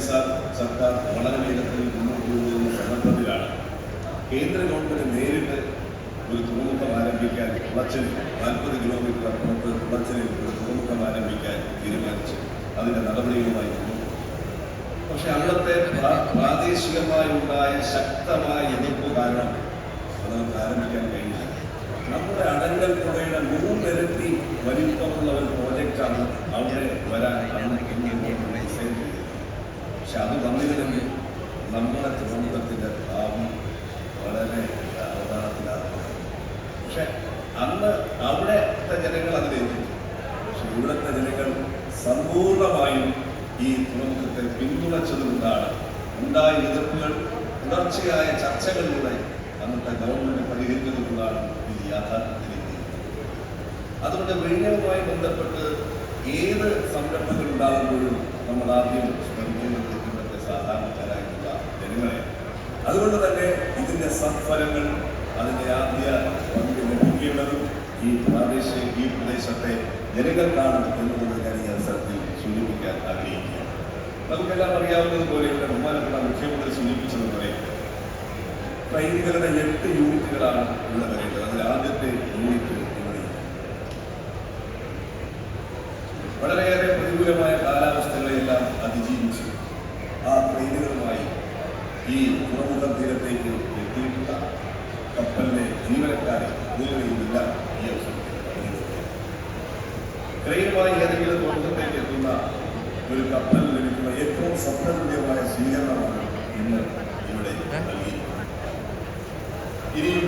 സർക്കാർ വളരെ വേഗത്തിൽ മുന്നോട്ട് കൊണ്ടുവരുന്ന സന്ദർഭത്തിലാണ് കേന്ദ്ര ഗവൺമെന്റ് നേരിട്ട് ഒരു തുറമുഖം ആരംഭിക്കാൻ കുളച്ചലിൽ 40 കിലോമീറ്റർ അപ്പുറത്ത് കുളച്ചലിൽ ഒരു തുറമുഖം ആരംഭിക്കാൻ തീരുമാനിച്ചു. അതിന്റെ നടപടികളുമായി മുന്നോട്ട്. പക്ഷെ അവിടുത്തെ പ്രാദേശികമായുണ്ടായ ശക്തമായ എതിർപ്പ് കാരണം അത് നമുക്ക് ആരംഭിക്കാൻ കഴിഞ്ഞില്ല. നമ്മുടെ അടങ്കൽ പുഴയുടെ 3 ഇരട്ടി വലിപ്പമുള്ള ഒരു പ്രോജക്റ്റാണ് അവിടെ വരാൻ ഡിസൈൻ ചെയ്തത്. പക്ഷെ അത് വന്നിരുന്നെങ്കിൽ നമ്മുടെ തുറമുഖത്തിൻ്റെ ഭാവി വളരെ അവതാളത്തിലാകും. പക്ഷെ അന്ന് അവിടുത്തെ ജനങ്ങൾ അതിലെത്തി. പക്ഷെ ഇവിടുത്തെ ജനങ്ങൾ സമ്പൂർണമായും ഈ തുറമുഖത്തെ പിന്തുണച്ചതുകൊണ്ടാണ് ഉണ്ടായ എതിർപ്പുകൾ തുടർച്ചയായ ചർച്ചകളിലൂടെ അന്നത്തെ ഗവൺമെന്റ് പരിഹരിച്ചതുകൊണ്ടാണ് ഇത് യാഥാർത്ഥ്യത്തിലേക്ക്. അതുകൊണ്ട് വിഴിഞ്ഞവുമായി ബന്ധപ്പെട്ട് ഏത് സംരംഭങ്ങൾ ഉണ്ടാകുമ്പോഴും നമ്മൾ ആദ്യം സ്മരിക്കുന്നത് ഇന്നത്തെ സാധാരണക്കാരായിട്ടുള്ള ജനങ്ങളെ. അതുകൊണ്ട് തന്നെ ഇതിന്റെ സത്ഫലങ്ങൾ അതിന്റെ ആദ്യ പങ്ക് ലഭിക്കേണ്ടതും ഈ പ്രദേശത്തെ ജനങ്ങൾക്കാണ് എന്നുള്ളത് ഞാൻ ഈ അവസരത്തിൽ സൂചിപ്പിക്കാൻ ആഗ്രഹിക്കുകയാണ്. നമുക്കെല്ലാം അറിയാവുന്നതുപോലെ ഇവിടെ ബഹുമാനപ്പെട്ട മുഖ്യമന്ത്രി സൂചിപ്പിച്ചതുപോലെ ട്രെയിനുകളുടെ 8 യൂണിറ്റുകളാണ് ഇവിടെ വരേണ്ടത്. അതിൽ ആദ്യത്തെ യൂണിറ്റ് ഇവിടെ. വളരെയേറെ പ്രതികൂലമായ കാലാവസ്ഥകളെല്ലാം അതിജീവിച്ച് ആ ട്രെയിനുകളുമായി ഈ തുറമുഖ തീരത്തേക്ക് എത്തിയിട്ടുള്ള കപ്പലിലെ ജീവനക്കാരെ ഇതുവരെയുമില്ല ഈ അവസരത്തിൽ. ട്രെയിനുമായി ഏതെങ്കിലും തുറമുഖത്തേക്ക് എത്തുന്ന ഒരു കപ്പലിൽ ലഭിക്കുന്ന ഏറ്റവും സ്വപ്നതുല്യമായ സ്വീകരണമാണ് ഇന്ന് ഇവിടെ നൽകിയിരിക്കുന്നത്. ഇനിയും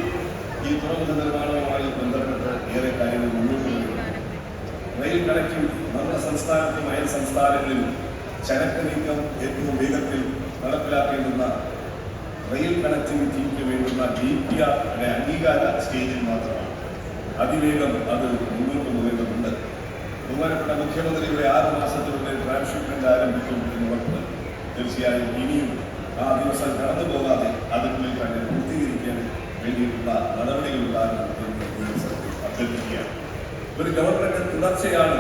ഈ തുറമുഖ നിർമ്മാണവുമായി ബന്ധപ്പെട്ട് ഏറെ കാര്യങ്ങൾ മുന്നോട്ട് വരുന്നുണ്ട്. റെയിൽ കണക്ടിവിറ്റി നമ്മുടെ സംസ്ഥാനത്തും അയൽ സംസ്ഥാനങ്ങളിലും ചരക്ക് നീക്കം ഏറ്റവും വേഗത്തിൽ നടപ്പിലാക്കേണ്ടുന്ന റെയിൽ കണക്ടിവിറ്റിക്ക് വേണ്ടുന്ന DPRയുടെ അംഗീകാര സ്റ്റേജിൽ മാത്രമാണ്. അതിവേഗം അത് മുന്നോട്ട് പോകേണ്ടതുണ്ട്. ബഹുമാനപ്പെട്ട മുഖ്യമന്ത്രിയുടെ 6 മാസത്തിനുള്ളിൽ ട്രാൻസ്ഷിപ്മെന്റ് ആരംഭിക്കും എന്ന് ഉറപ്പ്. തീർച്ചയായും ഇനിയും ആ ദിവസം കടന്നു പോകാതെ അതിനുള്ളിൽ തന്നെ പൂർത്തീകരിക്കാൻ വേണ്ടിയിട്ടുള്ള നടപടികൾ ഉണ്ടാകണം എന്ന് അഭ്യർത്ഥിക്കുകയാണ്. ഒരു ഗവൺമെന്റ് തുടർച്ചയാണ്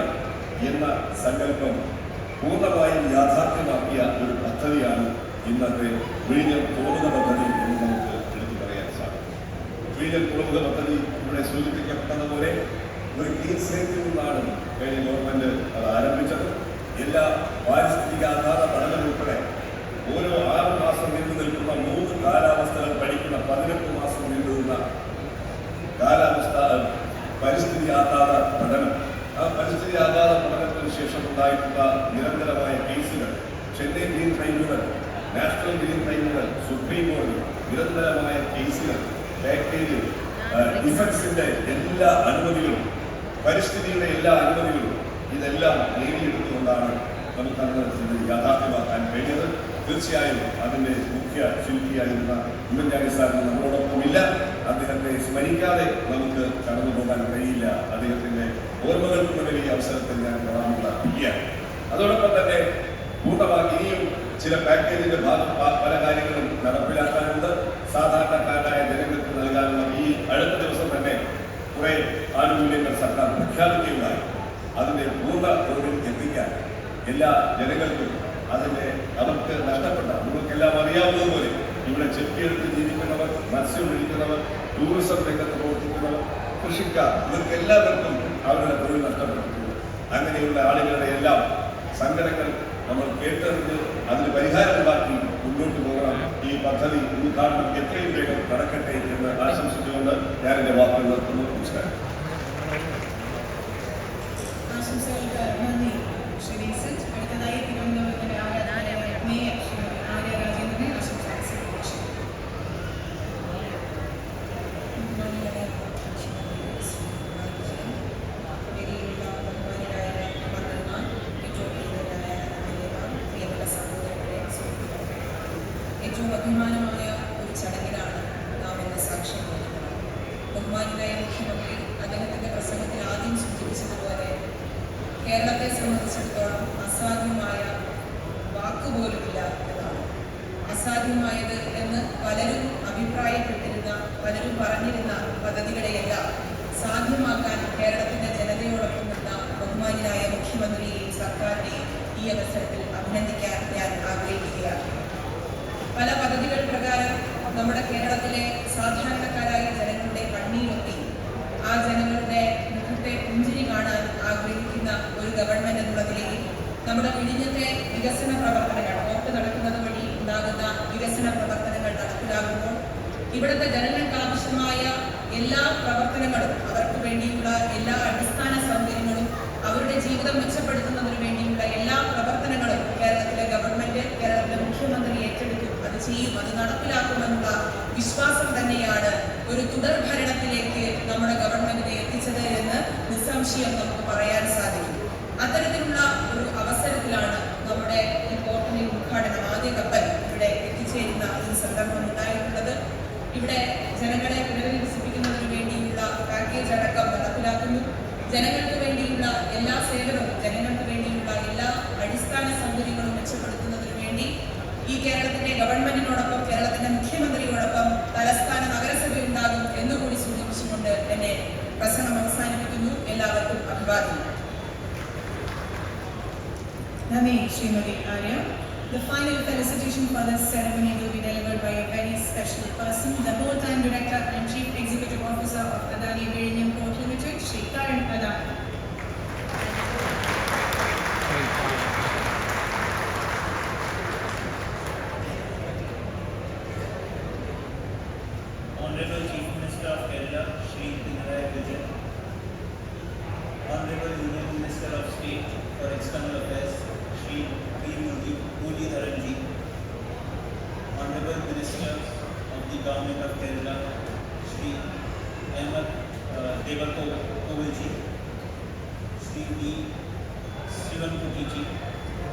എന്ന സങ്കല്പം പൂർണ്ണമായും യാഥാർത്ഥ്യമാക്കിയ ഒരു പദ്ധതിയാണ് ഇന്നത്തെ വിഴിഞ്ഞം തുറമുഖ പദ്ധതി എന്ന് നമുക്ക് എടുത്തു പറയാൻ സാധിക്കും. വിഴിഞ്ഞം തുറമുഖ പദ്ധതി ഇവിടെ സൂചിപ്പിക്കപ്പെട്ടതുപോലെ ഒരു ക്ലീൻ സ്ലേറ്റിൽ നിന്നാണ് കഴിഞ്ഞ ഗവൺമെന്റ് അത് ആരംഭിച്ചത്. എല്ലാ പാരിസ്ഥിതിക ആഘാത പഠനം ഉൾപ്പെടെ ഓരോ 6 മാസം നീണ്ടു നിൽക്കുന്ന 3 കാലാവസ്ഥകൾ പഠിക്കുന്ന 18 മാസം നീണ്ടുനിന്ന കാലാവസ്ഥ പരിസ്ഥിതി ആഘാത പഠനം. ആ പരിസ്ഥിതി ആഘാത പഠനത്തിന് ശേഷം ഉണ്ടായിട്ടുള്ള നിരന്തരമായ കേസുകൾ, Chennai green tribunal, national green tribunal, supreme കോടതി, നിരന്തരമായ കേസുകൾ, പാക്കേജ്, ഡിഫൻസിന്റെ എല്ലാ അനുമതികളും, പരിസ്ഥിതിയുടെ എല്ലാ അനുമതികളും ഇതെല്ലാം നേടിയെടുത്തുകൊണ്ടാണ് നമുക്കന്ന് ഇത് യാഥാർത്ഥ്യമാക്കാൻ കഴിഞ്ഞത്. തീർച്ചയായും അതിന്റെ മുഖ്യ ശില്പിയായിരുന്ന ഉമ്മൻചാണ്ടി സാറിന് നമ്മളോടൊപ്പമില്ല. അദ്ദേഹത്തെ സ്മരിക്കാതെ നമുക്ക് കടന്നു പോകാൻ കഴിയില്ല. അദ്ദേഹത്തിന്റെ ഓർമ്മകൾക്ക് മുന്നിൽ ഈ അവസരത്തിൽ ഞാൻ പ്രാർത്ഥിക്കുകയാണ്. അതോടൊപ്പം തന്നെ പൂർണ്ണമാക്കി ഇനിയും ചില പാക്കേജിന്റെ പല കാര്യങ്ങളും നടപ്പിലാക്കാനുണ്ട്. സാധാരണക്കാരായ ജനങ്ങൾക്ക് നൽകാനുള്ള ഈ അടുത്ത ദിവസം തന്നെ കുറെ ആനുകൂല്യങ്ങൾ സർക്കാർ പ്രഖ്യാപിക്കുകയുണ്ടായി. അതിന്റെ പൂർണ്ണ തോതിൽ എത്തിക്കാൻ എല്ലാ ജനങ്ങൾക്കും അതിന്റെ അവർക്ക് നഷ്ടപ്പെട്ട, നിങ്ങൾക്കെല്ലാം അറിയാവുന്നതുപോലെ ഇവിടെ ചെത്തിയെടുത്ത് ജീവിക്കുന്നവർ, മത്സ്യം പിടിക്കുന്നവർ, ടൂറിസം രംഗത്ത് പ്രവർത്തിക്കുന്നവർ, കൃഷിക്കാർ, ഇവർക്ക് എല്ലാവർക്കും അവരുടെ തൊഴിൽ നഷ്ടപ്പെട്ടിട്ടുണ്ട്. അങ്ങനെയുള്ള ആളുകളുടെ എല്ലാം സങ്കടങ്ങൾ നമ്മൾ കേട്ടറിഞ്ഞ് അതിന് പരിഹാരമുണ്ടാക്കി മുന്നോട്ട് പോകണം. ഈ പദ്ധതി ഉദ്ഘാടനം എത്രയും വേഗം നടക്കട്ടെ എന്ന് ആശംസിച്ചുകൊണ്ട് ഞാൻ എന്റെ വാക്കുകൾ നിർത്തുന്നു. നമസ്കാരം. ആശംസകൾക്ക് നന്ദി ശ്രീ വിൻസെന്റ്. അടുത്തതായി തിരുവനന്തപുരത്തിന്റെ മേയർ ശ്രീ ആര്യ രാജേന്ദ്രനെ ആശംസകൾ സ്വീകരിച്ചു. ഏറ്റവും അഭിമാനമായ ഒരു ചടങ്ങിലാണ് നാം ഇന്ന് സാക്ഷ്യം വഹിക്കുന്നത്. ബഹുമാനായ മുഖ്യമന്ത്രി അദ്ദേഹത്തിന്റെ പ്രസംഗത്തിൽ ആദ്യം സൂചിപ്പിച്ചതുപോലെ കേരളത്തെ സംബന്ധിച്ചിടത്തോളം അസാധ്യമായ വാക്കുപോലുമില്ല എന്നതാണ്. അസാധ്യമായത് എന്ന് പലരും അഭിപ്രായപ്പെട്ടിരുന്ന, പലരും പറഞ്ഞിരുന്ന പദ്ധതികളെയെല്ലാം സാധ്യമാക്കാൻ കേരളത്തിന്റെ ജനതയോടൊപ്പം നിന്ന ബഹുമാനായ മുഖ്യമന്ത്രിയെയും സർക്കാരിനെയും ഈ അവസരത്തിൽ അഭിനന്ദിക്കാൻ ഞാൻ ആഗ്രഹിക്കുകയാണ്. പല പദ്ധതികൾ പ്രകാരം നമ്മുടെ കേരളത്തിലെ സാധാരണക്കാരായ ജനങ്ങളുടെ കണ്ണീരൊത്തി ആ ജനങ്ങളുടെ മുഖത്തെ പുഞ്ചിരി കാണാൻ ആഗ്രഹിക്കുന്ന ഒരു ഗവൺമെന്റ് എന്നുള്ള നിലയിൽ നമ്മുടെ വിഴിഞ്ഞത്തെ വികസന പ്രവർത്തനങ്ങൾ ഓർത്ത് നടക്കുന്നത് വഴി ഉണ്ടാകുന്ന വികസന പ്രവർത്തനങ്ങൾ നടപ്പിലാകുമ്പോൾ ഇവിടുത്തെ ജനങ്ങൾക്ക് ആവശ്യമായ എല്ലാ പ്രവർത്തനങ്ങളും, അവർക്ക് വേണ്ടിയുള്ള എല്ലാ അടിസ്ഥാന സൗകര്യങ്ങളും, അവരുടെ ജീവിതം മെച്ചപ്പെടുത്തുന്നതിന് വേണ്ടിയുള്ള എല്ലാ പ്രവർത്തനങ്ങളും കേരളത്തിലെ ഗവൺമെന്റ്, കേരളത്തിലെ മുഖ്യമന്ത്രി ഏറ്റെടുക്കും, അത് ചെയ്യും, അത് നടപ്പിലാക്കുമെന്നുള്ള വിശ്വാസം തന്നെയാണ് ഒരു തുടർ ഭരണത്തിലേക്ക് നമ്മുടെ ഗവൺമെന്റിനെ എത്തിച്ചത് എന്ന് നിസ്സംശയം നമുക്ക് പറയാൻ സാധിക്കും. അത്തരത്തിലുള്ള ഒരു അവസരത്തിലാണ് നമ്മുടെ ഈ പോർട്ടിന്റെ ഉദ്ഘാടനം, ആദ്യ കപ്പൽ ഇവിടെ എത്തിച്ചേരുന്ന ഈ സന്ദർഭം ഉണ്ടായിട്ടുള്ളത്. ഇവിടെ ജനങ്ങളെ പുനരധിവസിപ്പിക്കുന്നതിന് വേണ്ടിയുള്ള പാക്കേജ് അടക്കം നടപ്പിലാക്കുന്നു. ജനങ്ങൾക്ക് വേണ്ടിയുള്ള എല്ലാ സേവനവും, ജനങ്ങൾക്ക് വേണ്ടിയുള്ള എല്ലാ അടിസ്ഥാന സൗകര്യങ്ങളും മെച്ചപ്പെടുത്തുന്നതിന് വേണ്ടി ഈ കേരളത്തിന്റെ ഗവൺമെന്റിനോടൊപ്പം, കേരളത്തിന്റെ മുഖ്യമന്ത്രിയോടൊപ്പം തലസ്ഥാന നഗരസഭ ഉണ്ടാകും എന്നുകൂടി സൂചിപ്പിച്ചുകൊണ്ട് എന്നെ പ്രസംഗം അവസാനിപ്പിക്കുന്നു. എല്ലാവർക്കും അഭിവാദ്യം. നന്ദി Shrimati Arya. The final felicitation for this ceremony will be delivered by a very special person, the whole-time Director and Chief Executive Officer of Adani Vizhinjam Port Limited, Shri Karan Adani. Honorable Chief Minister of Kerala, Shri Pinarayi Vijayan, Honorable Union Minister of State for External Affairs, Shri P. Muralidharan Ji, Honorable Ministers of the Government of Kerala, Shri Ahmed Devakoval Ji, Shri V. Sivankuti Ji,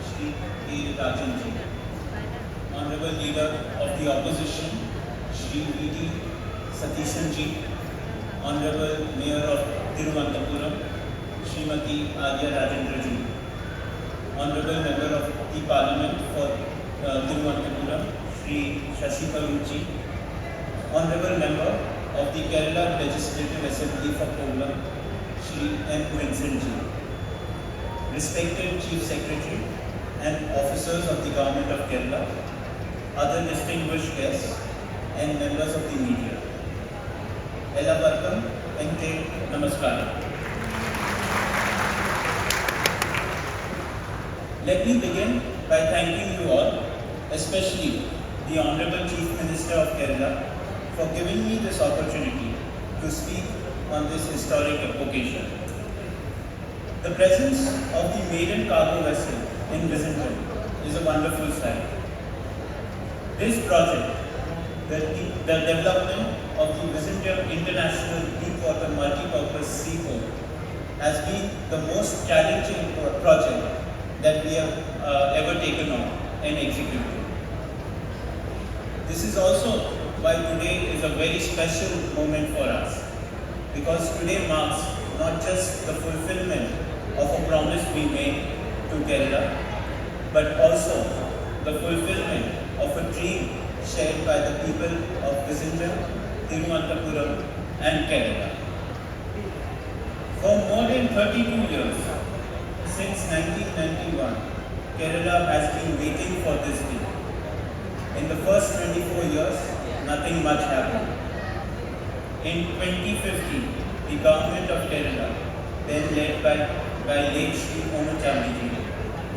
Shri A. Rajan Ji, Honorable Leader of the Opposition, Shri V.D. Satishan Ji, Honorable Mayor of Thiruvananthapuram, Srimati Adya Rajendra Ji, Honorable Member of the Parliament for Thiruvananthapuram, Shri Shashi Tharoor Ji, Honorable Member of the Kerala Legislative Assembly for Kollam, Shri M. Vincent Ji, respected Chief Secretary and officers of the Government of Kerala, other distinguished guests and members of the media. Ella Barkam, Ente Namaskaram. Let me begin by thanking you all, especially the Honorable Chief Minister of Kerala, for giving me this opportunity to speak on this historic occasion. The presence of the maiden cargo vessel in Vizhinjam is a wonderful sight. This project, the development of the Vizhinjam International Deepwater Multipurpose Seaport, has been the most challenging project that we have ever taken on and executed. This is also why today is a very special moment for us, because today marks not just the fulfillment of a promise we made to Kerala, but also the fulfillment of a dream shared by the people of Vizhinjam, Thiruvananthapuram and Kerala. For more than 32 years, since 1991, Kerala has been waiting for this day. In the first 24 years, nothing much happened. In 2015, the government of Kerala, then led by late Shri Omachandi Ji,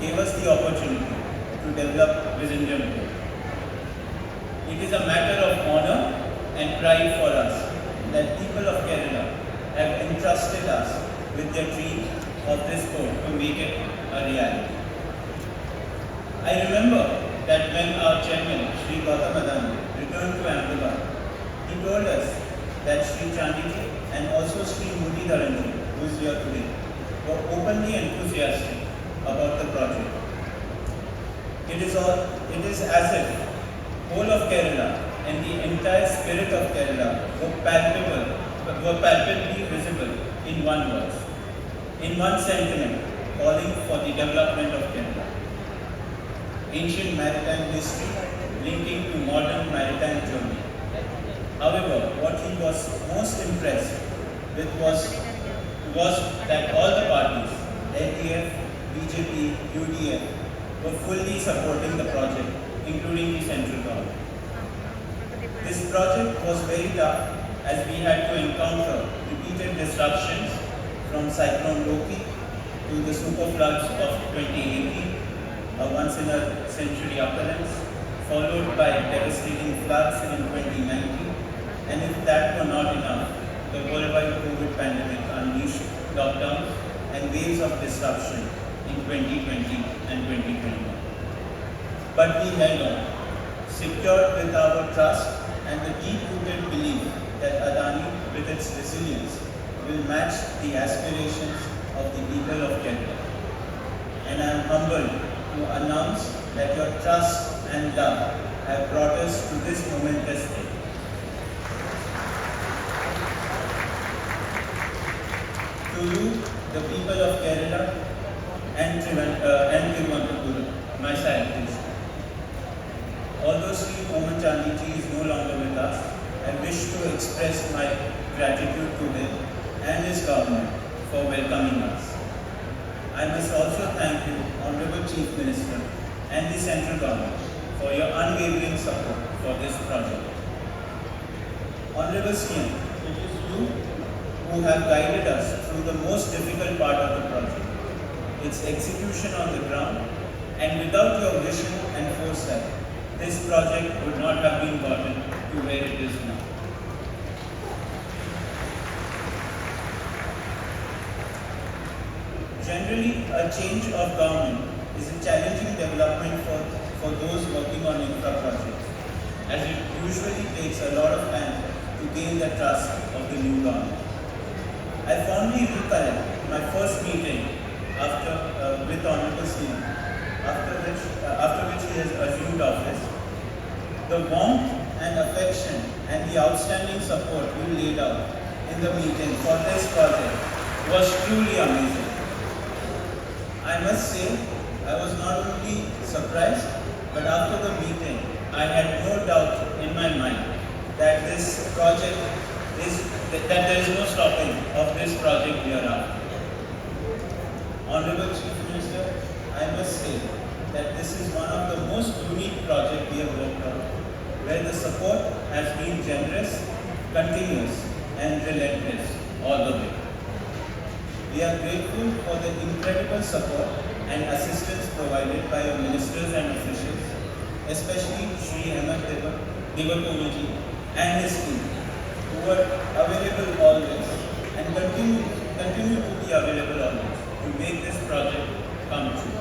gave us the opportunity to develop Vizhinjam Port. It is a matter of honor and pride for us that people of Kerala have entrusted us with their dream of this port to make it a reality. I remember that when our chairman, Shri Gautam Adani, returned to Ahmedabad, he told us that Shri Chandi Ji and also Shri Muralidharan Ji, who is here today, were openly enthusiastic about the project. It is as if whole of Kerala and the entire spirit of Kerala were palpably visible in one verse, in one sentiment, calling for the development of Kerala. Ancient maritime history linking to modern maritime journey. However, what he was most impressed with was that all the parties, LDF, BJP, UDF, were fully supporting the project, including the central government. This project was very tough as we had to encounter repeated disruptions from Cyclone Loki to the super floods of 2018, a once-in-a-century occurrence, followed by devastating floods in 2019, and if that were not enough, the worldwide COVID pandemic unleashed lockdowns and waves of disruption in 2020 and 2021. But we held on, secured with our trust and the deep-rooted belief that Adani, with its resilience, will match the aspirations of the people of Kerala. And I am humbled to announce that your trust and love have brought us to this momentous day. To you, the people of Kerala and Thiruvananthapuram, my salutations. Although Sri Oman Chandiji is no longer with us, I wish to express my gratitude to him and his government for welcoming us. I must also thank you, Honorable Chief Minister, and the central government for your unwavering support for this project. Honorable CM, it is you who have guided us through the most difficult part of the project, its execution on the ground, and without your vision and foresight, this project would not have been gotten to where it is now. Generally, a change of government is a challenging development for those working on infra projects, as it usually takes a lot of time to gain the trust of the new government. I fondly recollect my first meeting with Honorable CM, after which he has assumed office. The warmth and affection and the outstanding support you laid out in the meeting for this project was truly amazing. I must say, I was not only surprised, but after the meeting, I had no doubt in my mind that that there is no stopping of this project hereafter. Honorable Chief Minister, I must say that this is one of the most unique projects we have worked on, where the support has been generous, continuous, and relentless all the way. We are grateful for the incredible support and assistance provided by your ministers and officials, especially Sri Ahmed Devakovaji and his team, who were available always and continue to be available always to make this project come true.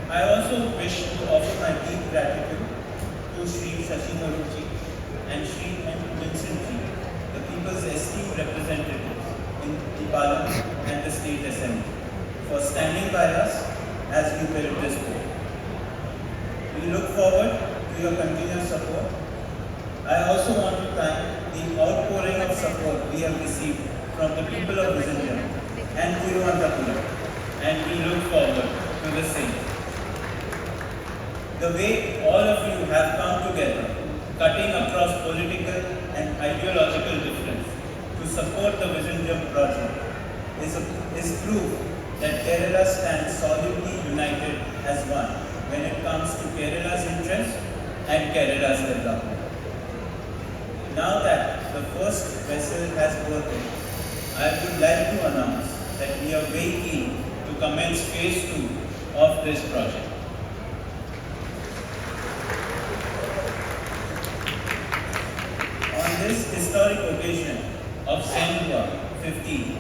I also wish to offer my deep gratitude to Sri Shashi Tharoor and Sri M. Vincent Ji, the people's esteemed representatives in the Parliament and the State Assembly, for standing by us as we build this board. We look forward to your continued support. I also want to thank the outpouring of support we have received from the people of Vizhinjam and Thiruvananthapuram, and we look forward to the same. The way all of you have come together, cutting across political and ideological difference to support the Vizhinjam project is proof that Kerala stands solidly united as one when it comes to Kerala's interests and Kerala's development. Now that the first vessel has berthed, I would like to announce that we are very keen to commence phase 2 of this project. On this historic occasion of Sendua 15,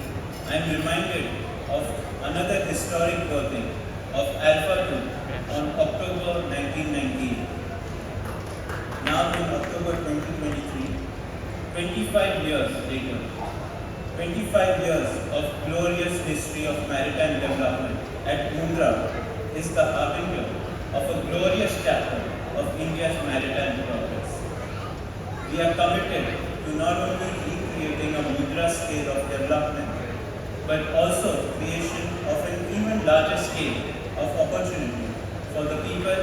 I am reminded of another historic birthday of Alpha 2 on October 1998. Now in October 2023, 25 years later, 25 years of glorious history of maritime development at Mundra is the harbinger of a glorious chapter of India's maritime progress. We are committed to not only recreating a Mudra scale of development, but also creation of an even larger scale of opportunity for the people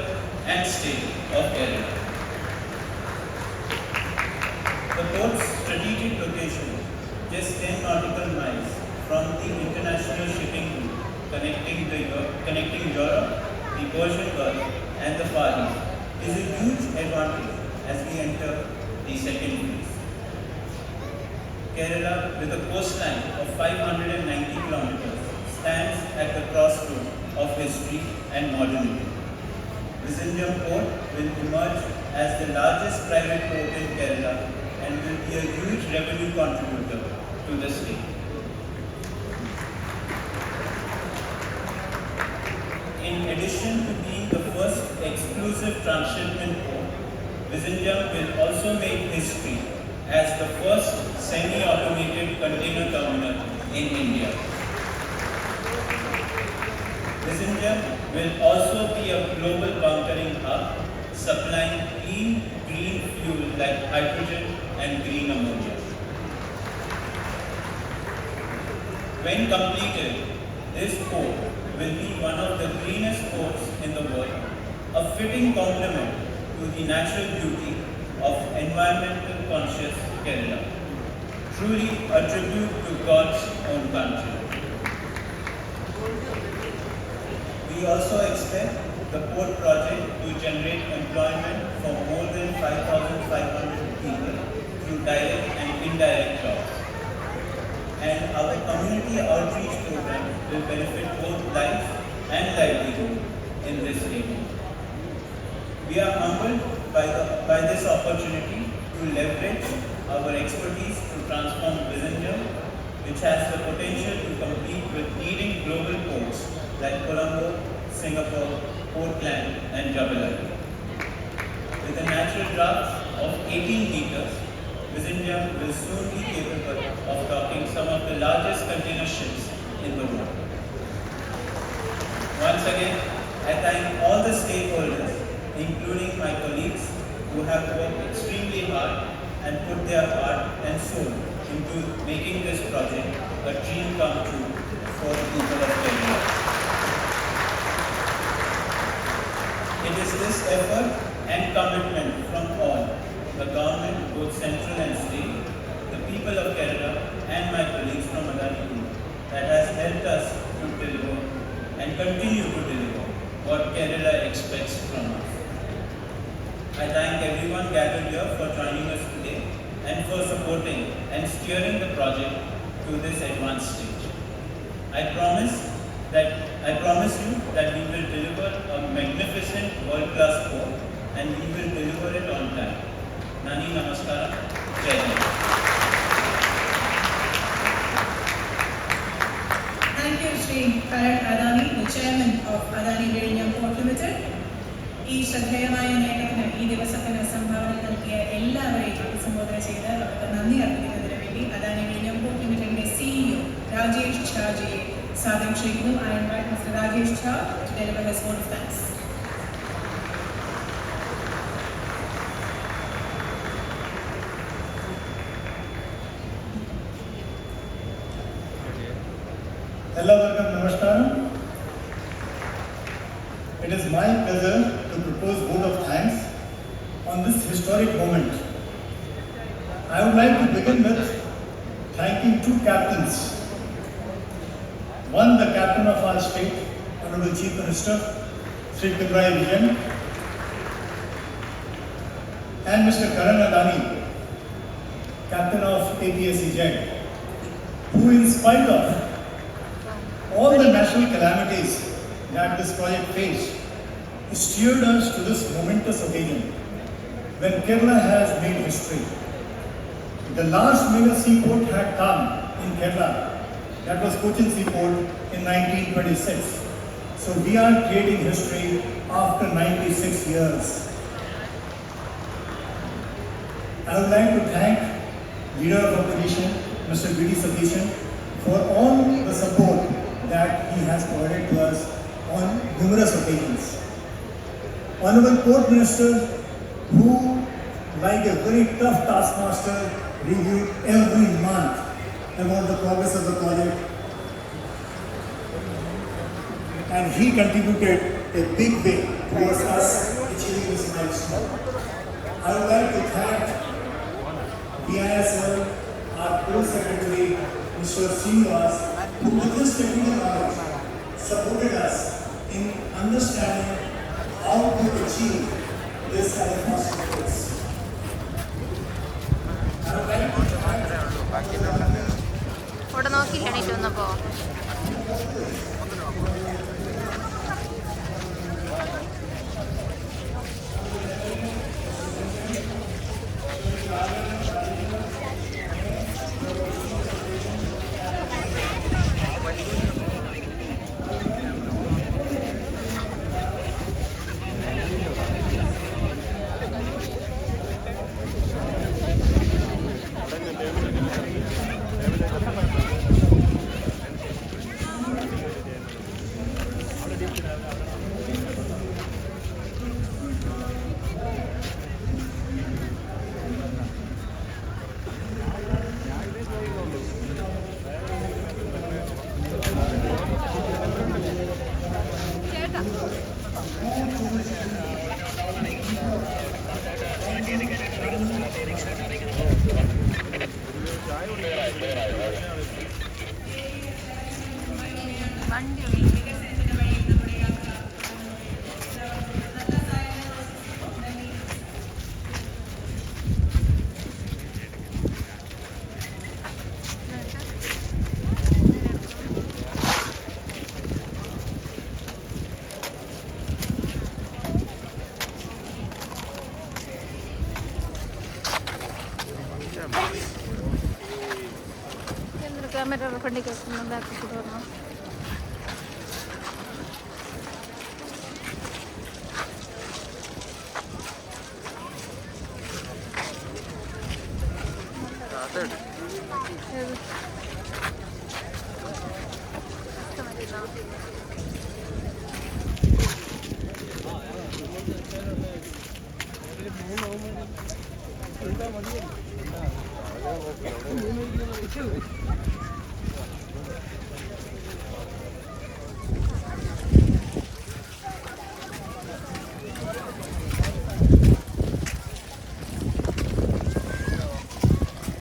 and state of Kerala. The port's strategic location, just 10 nautical miles from the international shipping route connecting Europe, the Persian Gulf and the Far East, is a huge advantage as we enter the second phase. Kerala, with a coastline of 590 kilometers, stands at the crossroads of history and modernity. Vizhinjam Port will emerge as the largest private port in Kerala and will be a huge revenue contributor to the state. In addition to being the first exclusive transshipment port, Vizhinjam will also make history as the first semi-automated container terminal in India. Vizhinjam will also be a global bunkering hub, supplying clean, green fuel like hydrogen and green ammonia. When completed, this port will be one of the greenest ports in the world, a fitting complement to the natural beauty of environmental conscious Kerala. Truly a tribute to God's own country. We also expect the port project to generate employment for more than 5,500 people through direct and indirect jobs. And our community outreach program will benefit both life and livelihood in this region. We are humbled by this opportunity to leverage our expertise to transform Vizhinjam, which has the potential to compete with leading global ports like Colombo, Singapore, Portland, and Jabalpur. With a natural draft of 18 meters, Vizhinjam will soon be capable of docking some of the largest container ships in the world. Once again, I thank all the stakeholders, including my colleagues, who have worked extremely hard and put their heart and soul into making this project a dream come true for the people of Kerala. It is this effort and commitment from all, the government, both central and state, the people of Kerala and my colleagues from Adani Group, that has helped us to deliver and continue to deliver what Kerala expects from us. I thank everyone gathered here for joining us today and for supporting and steering the project to this advanced stage. I promise you that we will deliver a magnificent world-class port and we will deliver it on time. Nani Namaskara, Jai Hind. Thank you, Shri Karan Adani, the Chairman of Adani Vizhinjam Port Limited. ഈ ശ്രദ്ധേയമായ നേട്ടത്തിന് ഈ ദിവസത്തിന് സംഭാവന നൽകിയ എല്ലാവരെയും അഭിസംബോധന ചെയ്ത് അവർക്ക് നന്ദി അർപ്പിക്കുന്നതിന് വേണ്ടി അദാനി വിഴിഞ്ഞം പോർട്ട് ലിമിറ്റഡിന്റെ CEO രാജേഷ് ഝാജിയെ സാദരം ക്ഷണിക്കുന്നു. I invite Mr. Rajesh Jha to deliver his vote of thanks. Welcome, Namaskaram. It is my pleasure to propose vote of thanks on this historic moment. I would like to begin with thanking two captains. One, the captain of our state, Honorable Chief Minister, Sri Pinarayi Vijayan, and Mr. Karan Adani, captain of APSEZ, who in spite of all the natural calamities that this project faced, steered us to this momentous occasion when Kerala has made history. The last mega seaport had come in Kerala, that was Cochin Seaport in 1926. So we are creating history after 96 years. I would like to thank Leader of Opposition, Mr. V.D. Satheeshan, for all the support that he has provided to us on numerous occasions. Honorable Court Minister, who, like a very tough taskmaster, reviewed every month about the progress of the project. And he contributed a big way towards us achieving this milestone. I would like to thank BISL, our Co-Secretary, Mr. Srinivas, who with his technical knowledge supported us in understanding how to achieve this kind of masterpiece. I would like to thank ഇവിടെ നോക്കില്ല എണീറ്റ് വന്നപ്പോ camera रखने के back करना Thank you.